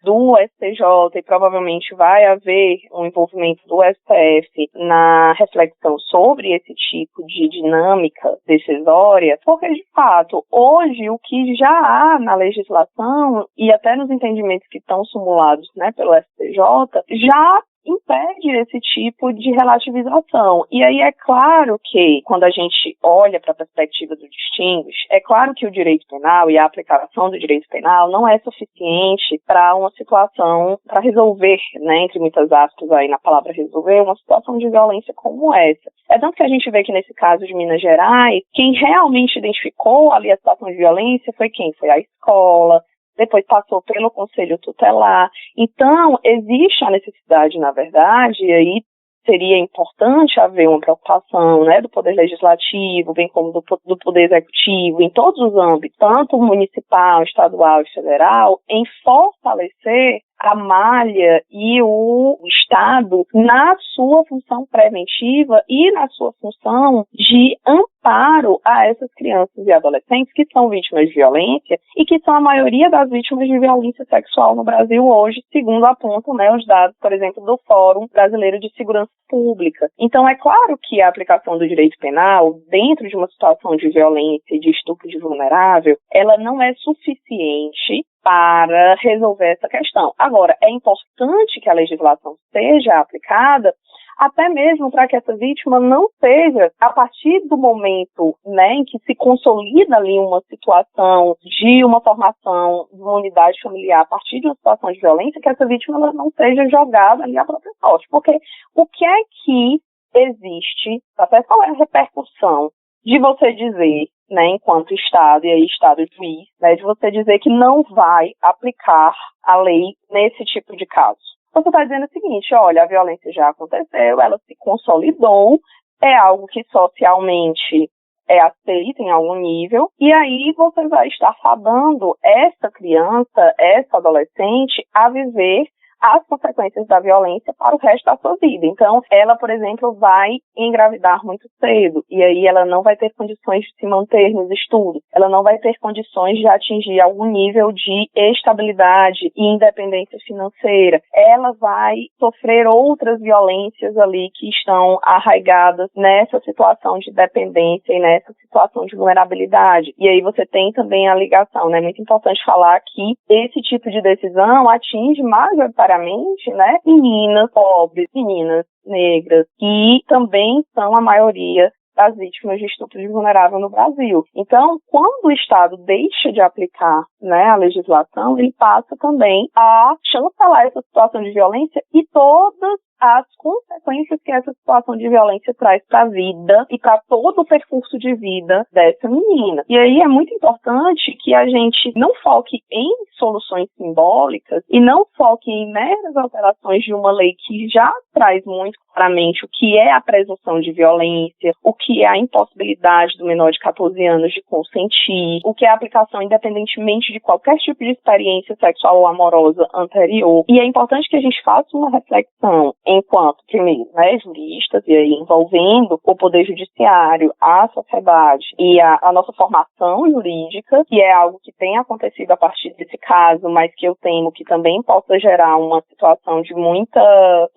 do STJ, e provavelmente vai haver um envolvimento do STF na reflexão sobre esse tipo de dinâmica decisória, porque de fato, hoje o que já há na legislação e até nos entendimentos que estão simulados, né, pelo STJ, já impede esse tipo de relativização. E aí é claro que, quando a gente olha para a perspectiva do distinguish, é claro que o direito penal e a aplicação do direito penal não é suficiente para uma situação, para resolver, né, entre muitas aspas aí na palavra resolver, uma situação de violência como essa. É tanto que a gente vê que nesse caso de Minas Gerais, quem realmente identificou ali a situação de violência foi quem? Foi a escola, depois passou pelo Conselho Tutelar. Então, existe a necessidade, na verdade, aí seria importante haver uma preocupação, né, do Poder Legislativo, bem como do Poder Executivo, em todos os âmbitos, tanto municipal, estadual e federal, em fortalecer a malha e o Estado na sua função preventiva e na sua função de amparo a essas crianças e adolescentes que são vítimas de violência e que são a maioria das vítimas de violência sexual no Brasil hoje, segundo apontam, né, os dados, por exemplo, do Fórum Brasileiro de Segurança Pública. Então, é claro que a aplicação do direito penal, dentro de uma situação de violência e de estupro de vulnerável, ela não é suficiente para resolver essa questão. Agora, é importante que a legislação seja aplicada até mesmo para que essa vítima não seja, a partir do momento, né, em que se consolida ali uma situação de uma formação de uma unidade familiar, a partir de uma situação de violência, que essa vítima ela não seja jogada ali à própria sorte. Porque o que é que existe, até qual é a repercussão de você dizer, né, enquanto Estado, e aí Estado juiz, né, de você dizer que não vai aplicar a lei nesse tipo de caso? Você está dizendo o seguinte, olha, a violência já aconteceu, ela se consolidou, é algo que socialmente é aceito em algum nível, e aí você vai estar fadando essa criança, essa adolescente, a viver as consequências da violência para o resto da sua vida. Então, ela, por exemplo, vai engravidar muito cedo, e aí ela não vai ter condições de se manter nos estudos, ela não vai ter condições de atingir algum nível de estabilidade e independência financeira. Ela vai sofrer outras violências ali que estão arraigadas nessa situação de dependência e nessa situação de vulnerabilidade. E aí você tem também a ligação, né? É muito importante falar que esse tipo de decisão atinge majoritariamente, né, meninas pobres, meninas negras, que também são a maioria das vítimas de estupro de vulnerável no Brasil. Então, quando o Estado deixa de aplicar, né, a legislação, ele passa também a chancelar essa situação de violência e todas as consequências que essa situação de violência traz para a vida e para todo o percurso de vida dessa menina. E aí é muito importante que a gente não foque em soluções simbólicas e não foque em meras alterações de uma lei que já traz muito claramente o que é a presunção de violência, o que é a impossibilidade do menor de 14 anos de consentir, o que é a aplicação independentemente de qualquer tipo de experiência sexual ou amorosa anterior. E é importante que a gente faça uma reflexão enquanto, primeiro, né, juristas, e aí envolvendo o Poder Judiciário, a sociedade e a nossa formação jurídica, que é algo que tem acontecido a partir desse caso, mas que eu temo que também possa gerar uma situação de muita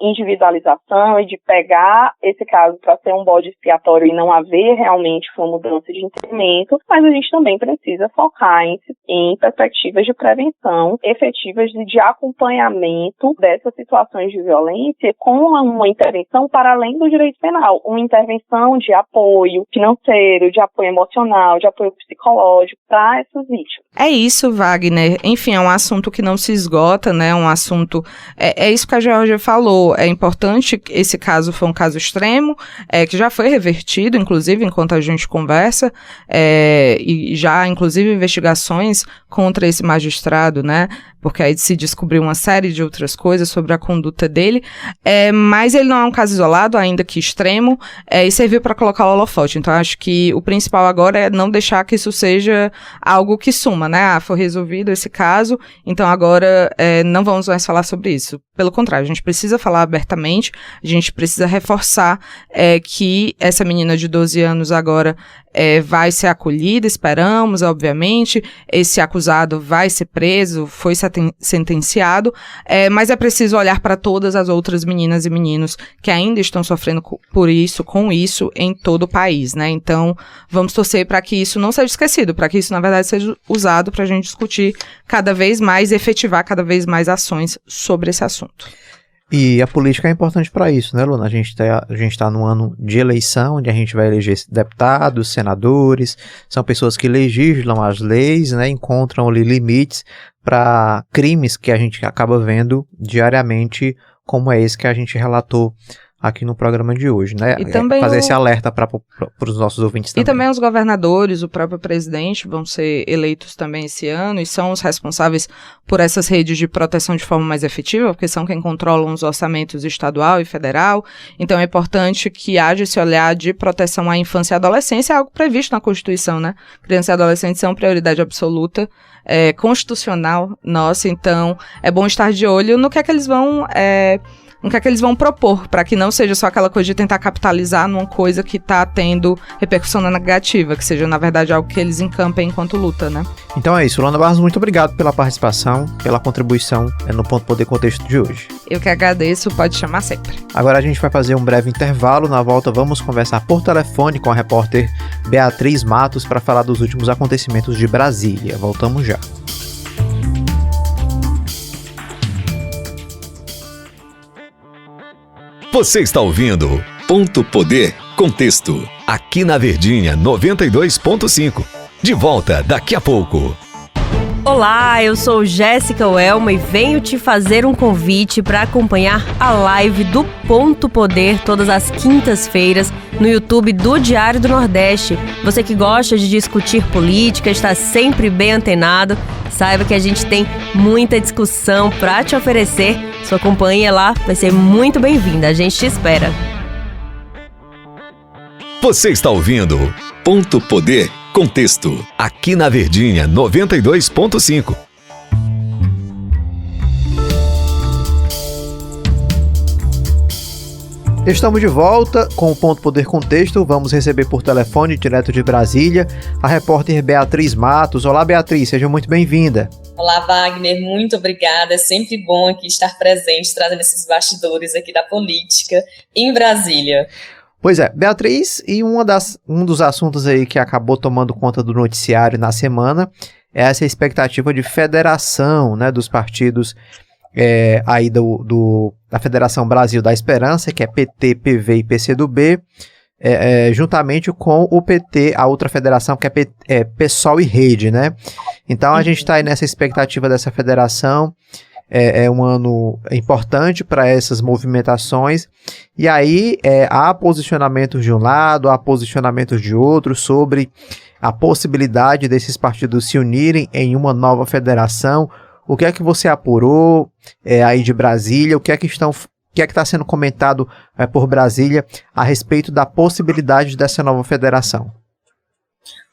individualização e de pegar esse caso para ser um bode expiatório e não haver realmente uma mudança de entendimento, mas a gente também precisa focar em perspectivas de prevenção efetivas e de acompanhamento dessas situações de violência com uma intervenção para além do direito penal, uma intervenção de apoio financeiro, de apoio emocional, de apoio psicológico para essas vítimas. É isso, Wagner. Enfim, é um assunto que não se esgota, né? Um assunto... É isso que a Georgia falou. É importante, esse caso foi um caso extremo, que já foi revertido, inclusive, enquanto a gente conversa, e já, inclusive, investigações contra esse magistrado, né? Porque aí se descobriu uma série de outras coisas sobre a conduta dele, mas ele não é um caso isolado, ainda que extremo, e serviu para colocar o holofote. Então, acho que o principal agora é não deixar que isso seja algo que suma, né? Foi resolvido esse caso, então agora não vamos mais falar sobre isso. Pelo contrário, a gente precisa falar abertamente, a gente precisa reforçar que essa menina de 12 anos agora vai ser acolhida, esperamos, obviamente, esse acusado vai ser preso, foi sentenciado, mas é preciso olhar para todas as outras meninas e meninos que ainda estão sofrendo com isso em todo o país, né? Então, vamos torcer para que isso não seja esquecido, para que isso, na verdade, seja usado para a gente discutir cada vez mais, efetivar cada vez mais ações sobre esse assunto. E a política é importante para isso, né, Luna? A gente tá num ano de eleição, onde a gente vai eleger deputados, senadores, são pessoas que legislam as leis, né, encontram ali limites para crimes que a gente acaba vendo diariamente, como é esse que a gente relatou aqui no programa de hoje, né? E também fazer esse alerta para os nossos ouvintes também. E também os governadores, o próprio presidente vão ser eleitos também esse ano e são os responsáveis por essas redes de proteção de forma mais efetiva, porque são quem controlam os orçamentos estadual e federal. Então é importante que haja esse olhar de proteção à infância e adolescência, é algo previsto na Constituição, né? Criança e adolescente são prioridade absoluta, constitucional nossa, então é bom estar de olho no que é que eles vão propor, para que não seja só aquela coisa de tentar capitalizar numa coisa que está tendo repercussão negativa, que seja, na verdade, algo que eles encampem enquanto luta, né? Então é isso, Luana Barros, muito obrigado pela participação, pela contribuição no Ponto Poder Contexto de hoje. Eu que agradeço, pode chamar sempre. Agora a gente vai fazer um breve intervalo, na volta vamos conversar por telefone com a repórter Beatriz Matos para falar dos últimos acontecimentos de Brasília. Voltamos já. Você está ouvindo Ponto Poder Contexto, aqui na Verdinha 92.5. De volta daqui a pouco. Olá, eu sou Jéssica Welma e venho te fazer um convite para acompanhar a live do Ponto Poder todas as quintas-feiras no YouTube do Diário do Nordeste. Você que gosta de discutir política, está sempre bem antenado, saiba que a gente tem muita discussão para te oferecer. Sua companhia lá vai ser muito bem-vinda, a gente te espera. Você está ouvindo Ponto Poder Contexto, aqui na Verdinha 92.5. Estamos de volta com o Ponto Poder Contexto. Vamos receber por telefone, direto de Brasília, a repórter Beatriz Matos. Olá, Beatriz, seja muito bem-vinda. Olá, Wagner, muito obrigada. É sempre bom aqui estar presente, trazendo esses bastidores aqui da política em Brasília. Pois é, Beatriz, e um dos assuntos aí que acabou tomando conta do noticiário na semana é essa expectativa de federação, né, dos partidos aí da Federação Brasil da Esperança, que é PT, PV e PCdoB, juntamente com o PT, a outra federação que é PSOL e Rede, né? Então a gente está aí nessa expectativa dessa federação. É um ano importante para essas movimentações, e aí há posicionamentos de um lado, há posicionamentos de outro sobre a possibilidade desses partidos se unirem em uma nova federação. O que é que você apurou aí de Brasília? O que é que está sendo comentado por Brasília a respeito da possibilidade dessa nova federação?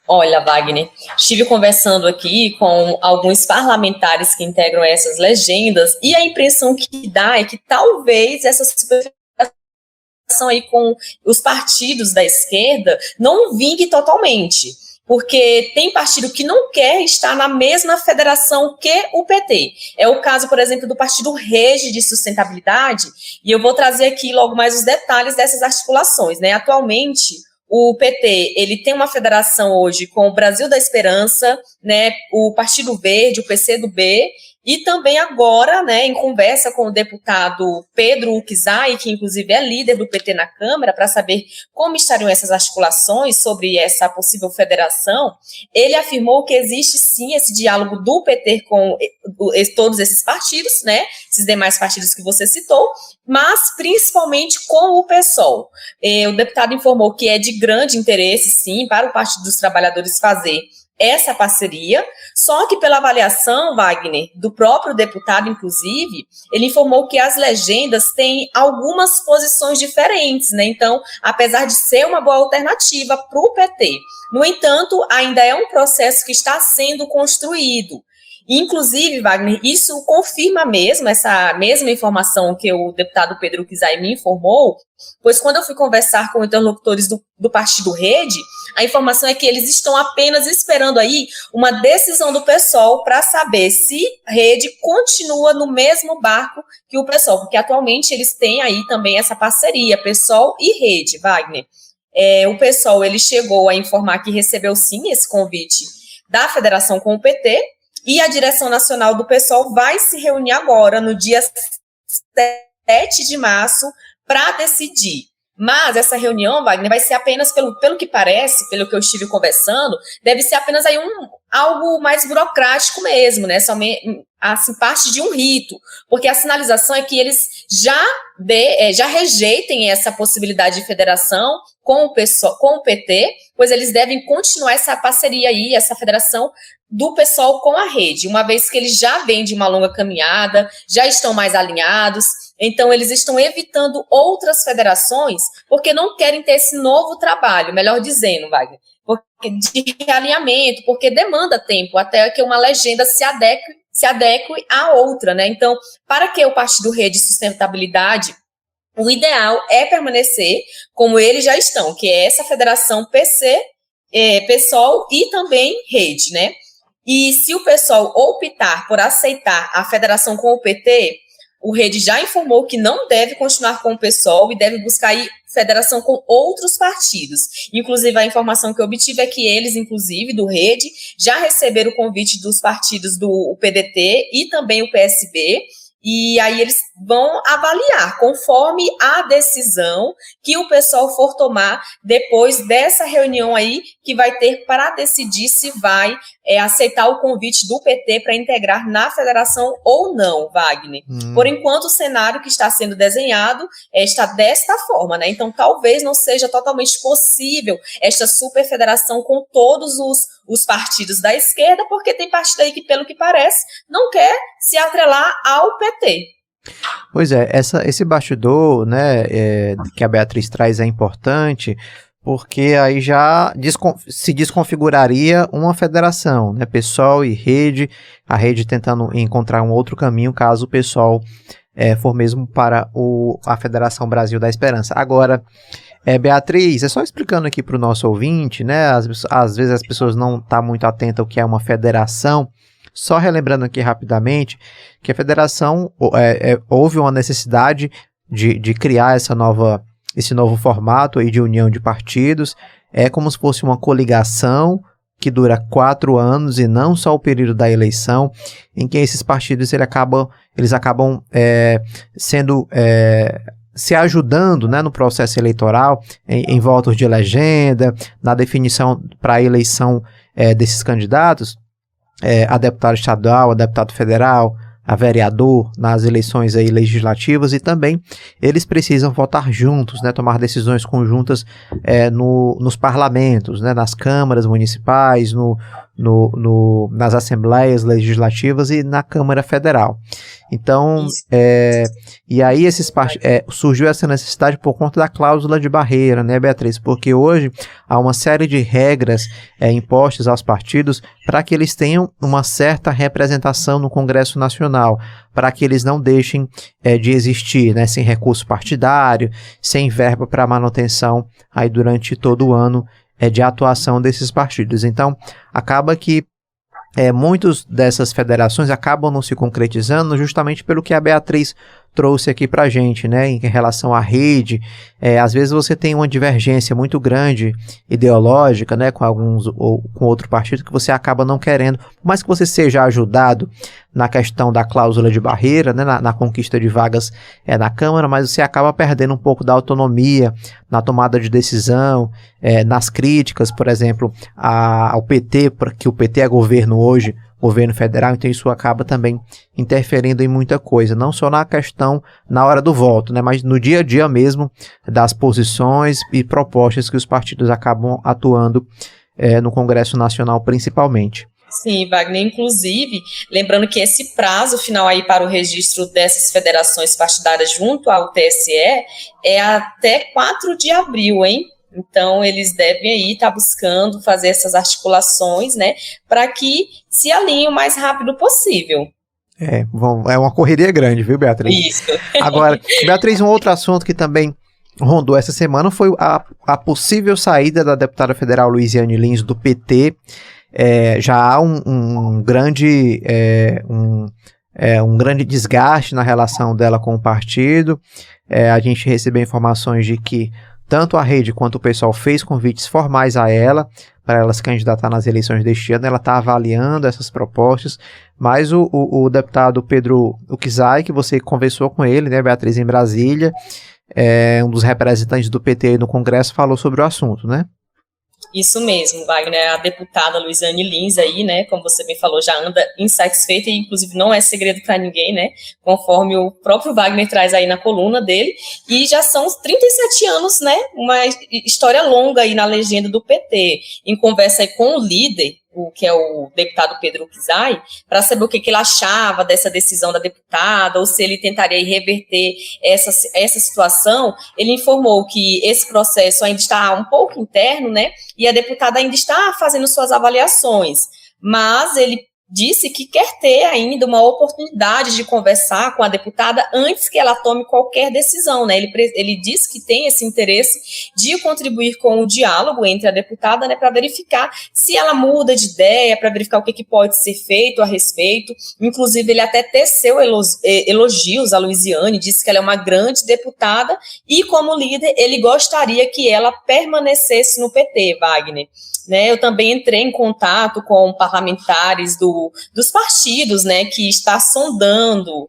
Olha, Wagner, estive conversando aqui com alguns parlamentares que integram essas legendas e a impressão que dá é que talvez essa superfederação aí com os partidos da esquerda não vingue totalmente, porque tem partido que não quer estar na mesma federação que o PT. É o caso, por exemplo, do Partido Rede de Sustentabilidade, e eu vou trazer aqui logo mais os detalhes dessas articulações, né? Atualmente, o PT, ele tem uma federação hoje com o Brasil da Esperança, né, o Partido Verde, o PCdoB, e também agora, né, em conversa com o deputado Pedro Uczai, que inclusive é líder do PT na Câmara, para saber como estariam essas articulações sobre essa possível federação, ele afirmou que existe sim esse diálogo do PT com todos esses partidos, né, esses demais partidos que você citou, mas principalmente com o PSOL. O deputado informou que é de grande interesse, sim, para o Partido dos Trabalhadores fazer essa parceria, só que pela avaliação, Wagner, do próprio deputado, inclusive, ele informou que as legendas têm algumas posições diferentes, né? Então, apesar de ser uma boa alternativa para o PT, no entanto, ainda é um processo que está sendo construído. Inclusive, Wagner, isso confirma mesmo essa mesma informação que o deputado Pedro Uczai me informou, pois quando eu fui conversar com interlocutores do Partido Rede, a informação é que eles estão apenas esperando aí uma decisão do PSOL para saber se Rede continua no mesmo barco que o PSOL, porque atualmente eles têm aí também essa parceria, PSOL e Rede, Wagner. O PSOL, ele chegou a informar que recebeu sim esse convite da federação com o PT, e a direção nacional do PSOL vai se reunir agora, no dia 7 de março, para decidir. Mas essa reunião, Wagner, vai ser apenas, pelo que parece, pelo que eu estive conversando, deve ser apenas aí algo mais burocrático mesmo, né? assim, parte de um rito, porque a sinalização é que eles já rejeitem essa possibilidade de federação com o PT, pois eles devem continuar essa parceria aí, essa federação do PSOL com a rede, uma vez que eles já vêm de uma longa caminhada, já estão mais alinhados, então eles estão evitando outras federações, porque não querem ter esse novo trabalho, melhor dizendo, Wagner, de realinhamento, porque demanda tempo até que uma legenda se adeque à outra, né? Então, para que o Partido Rede e Sustentabilidade, o ideal é permanecer como eles já estão, que é essa federação PSOL e também Rede, né? E se o PSOL optar por aceitar a federação com o PT, o Rede já informou que não deve continuar com o PSOL e deve buscar aí federação com outros partidos. Inclusive, a informação que eu obtive é que eles, inclusive, do Rede, já receberam o convite dos partidos do PDT e também o PSB, e aí eles vão avaliar conforme a decisão que o pessoal for tomar depois dessa reunião aí que vai ter para decidir se vai aceitar o convite do PT para integrar na federação ou não, Wagner. Por enquanto, o cenário que está sendo desenhado está desta forma, né? Então, talvez não seja totalmente possível esta superfederação com todos os partidos da esquerda, porque tem partido aí que, pelo que parece, não quer se atrelar ao PT. Pois é, esse bastidor, né, que a Beatriz traz é importante, porque aí já se desconfiguraria uma federação, né, PSOL e Rede, a Rede tentando encontrar um outro caminho caso o PSOL for mesmo para a Federação Brasil da Esperança. Agora, Beatriz, só explicando aqui para o nosso ouvinte, né, às vezes as pessoas não estão muito atentas ao que é uma federação. Só relembrando aqui rapidamente que a federação, houve uma necessidade de criar esse novo formato aí de união de partidos. É como se fosse uma coligação que dura 4 anos e não só o período da eleição, em que esses partidos eles acabam se ajudando, né, no processo eleitoral, em votos de legenda, na definição para a eleição desses candidatos. A deputado estadual, a deputado federal, a vereador nas eleições aí legislativas, e também eles precisam votar juntos, né, tomar decisões conjuntas nos parlamentos, né, nas câmaras municipais, nas assembleias legislativas e na Câmara Federal. Então, e aí surgiu essa necessidade por conta da cláusula de barreira, né, Beatriz? Porque hoje há uma série de regras impostas aos partidos para que eles tenham uma certa representação no Congresso Nacional, para que eles não deixem de existir, né, sem recurso partidário, sem verba para manutenção aí durante todo o ano de atuação desses partidos. Então, acaba que muitas dessas federações acabam não se concretizando justamente pelo que a Beatriz trouxe aqui pra gente, né, em relação à rede. Às vezes você tem uma divergência muito grande ideológica, né, com alguns ou com outro partido que você acaba não querendo, por mais que você seja ajudado na questão da cláusula de barreira, né, na conquista de vagas na Câmara, mas você acaba perdendo um pouco da autonomia na tomada de decisão, nas críticas, por exemplo, ao PT, porque o PT é governo hoje, governo federal, então isso acaba também interferindo em muita coisa, não só na questão na hora do voto, né, mas no dia a dia mesmo das posições e propostas que os partidos acabam atuando no Congresso Nacional principalmente. Sim, Wagner, inclusive, lembrando que esse prazo final aí para o registro dessas federações partidárias junto ao TSE é até 4 de abril, hein? Então, eles devem aí estar buscando fazer essas articulações, né, para que se alinhem o mais rápido possível. É uma correria grande, viu, Beatriz? Isso. Agora, Beatriz, um outro assunto que também rondou essa semana foi a possível saída da deputada federal Luiziane Lins do PT. Já há um grande desgaste na relação dela com o partido. A gente recebeu informações de que tanto a Rede quanto o pessoal fez convites formais a ela, para ela se candidatar nas eleições deste ano. Ela está avaliando essas propostas, mas o deputado Pedro Uczai, que você conversou com ele, né, Beatriz, em Brasília, um dos representantes do PT no Congresso, falou sobre o assunto, né? Isso mesmo, Wagner, a deputada Luiziane Lins aí, né, como você bem falou, já anda insatisfeita e inclusive não é segredo para ninguém, né, conforme o próprio Wagner traz aí na coluna dele, e já são 37 anos, né, uma história longa aí na legenda do PT. Em conversa aí com o líder, que é o deputado Pedro Kizai, para saber o que ele achava dessa decisão da deputada, ou se ele tentaria reverter essa situação, ele informou que esse processo ainda está um pouco interno, né, e a deputada ainda está fazendo suas avaliações, mas ele disse que quer ter ainda uma oportunidade de conversar com a deputada antes que ela tome qualquer decisão, né? Ele disse que tem esse interesse de contribuir com o diálogo entre a deputada, né, para verificar se ela muda de ideia, para verificar o que pode ser feito a respeito. Inclusive, ele até teceu elogios à Luiziane, disse que ela é uma grande deputada e, como líder, ele gostaria que ela permanecesse no PT, Wagner. Né, eu também entrei em contato com parlamentares dos partidos, né, que está sondando,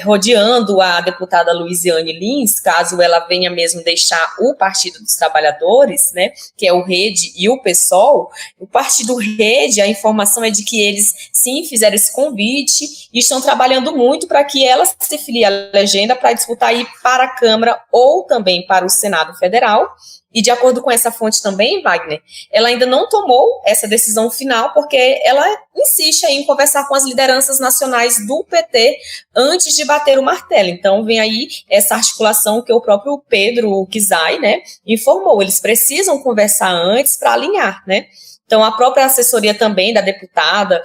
rodeando a deputada Luiziane Lins, caso ela venha mesmo deixar o Partido dos Trabalhadores, né, que é o Rede e o PSOL. O Partido Rede, a informação é de que eles, sim, fizeram esse convite e estão trabalhando muito para que ela se filie à legenda para disputar aí para a Câmara ou também para o Senado Federal. E de acordo com essa fonte também, Wagner, ela ainda não tomou essa decisão final porque ela insiste em conversar com as lideranças nacionais do PT antes de bater o martelo. Então vem aí essa articulação que o próprio Pedro Kizai, né, informou. Eles precisam conversar antes para alinhar, né? Então, a própria assessoria também da deputada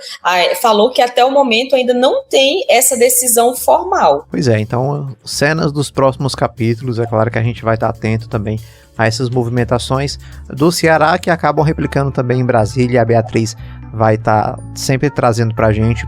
falou que até o momento ainda não tem essa decisão formal. Pois é, então, cenas dos próximos capítulos, é claro que a gente vai estar atento também a essas movimentações do Ceará, que acabam replicando também em Brasília. A Beatriz vai estar sempre trazendo para a gente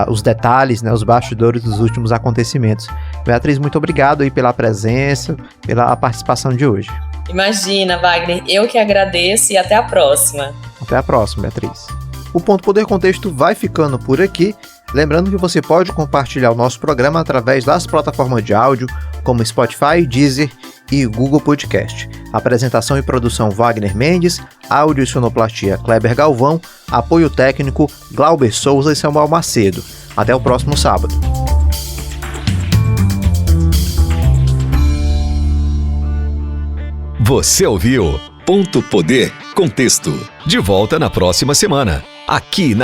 os detalhes, né, os bastidores dos últimos acontecimentos. Beatriz, muito obrigado aí pela presença, pela participação de hoje. Imagina, Wagner, eu que agradeço e até a próxima. Até a próxima, Beatriz. O Ponto Poder Contexto vai ficando por aqui. Lembrando que você pode compartilhar o nosso programa através das plataformas de áudio, como Spotify, Deezer e Google Podcast. Apresentação e produção Wagner Mendes, áudio e sonoplastia Kleber Galvão, apoio técnico Glauber Souza e Samuel Macedo. Até o próximo sábado. Você ouviu Ponto Poder Contexto. De volta na próxima semana, aqui na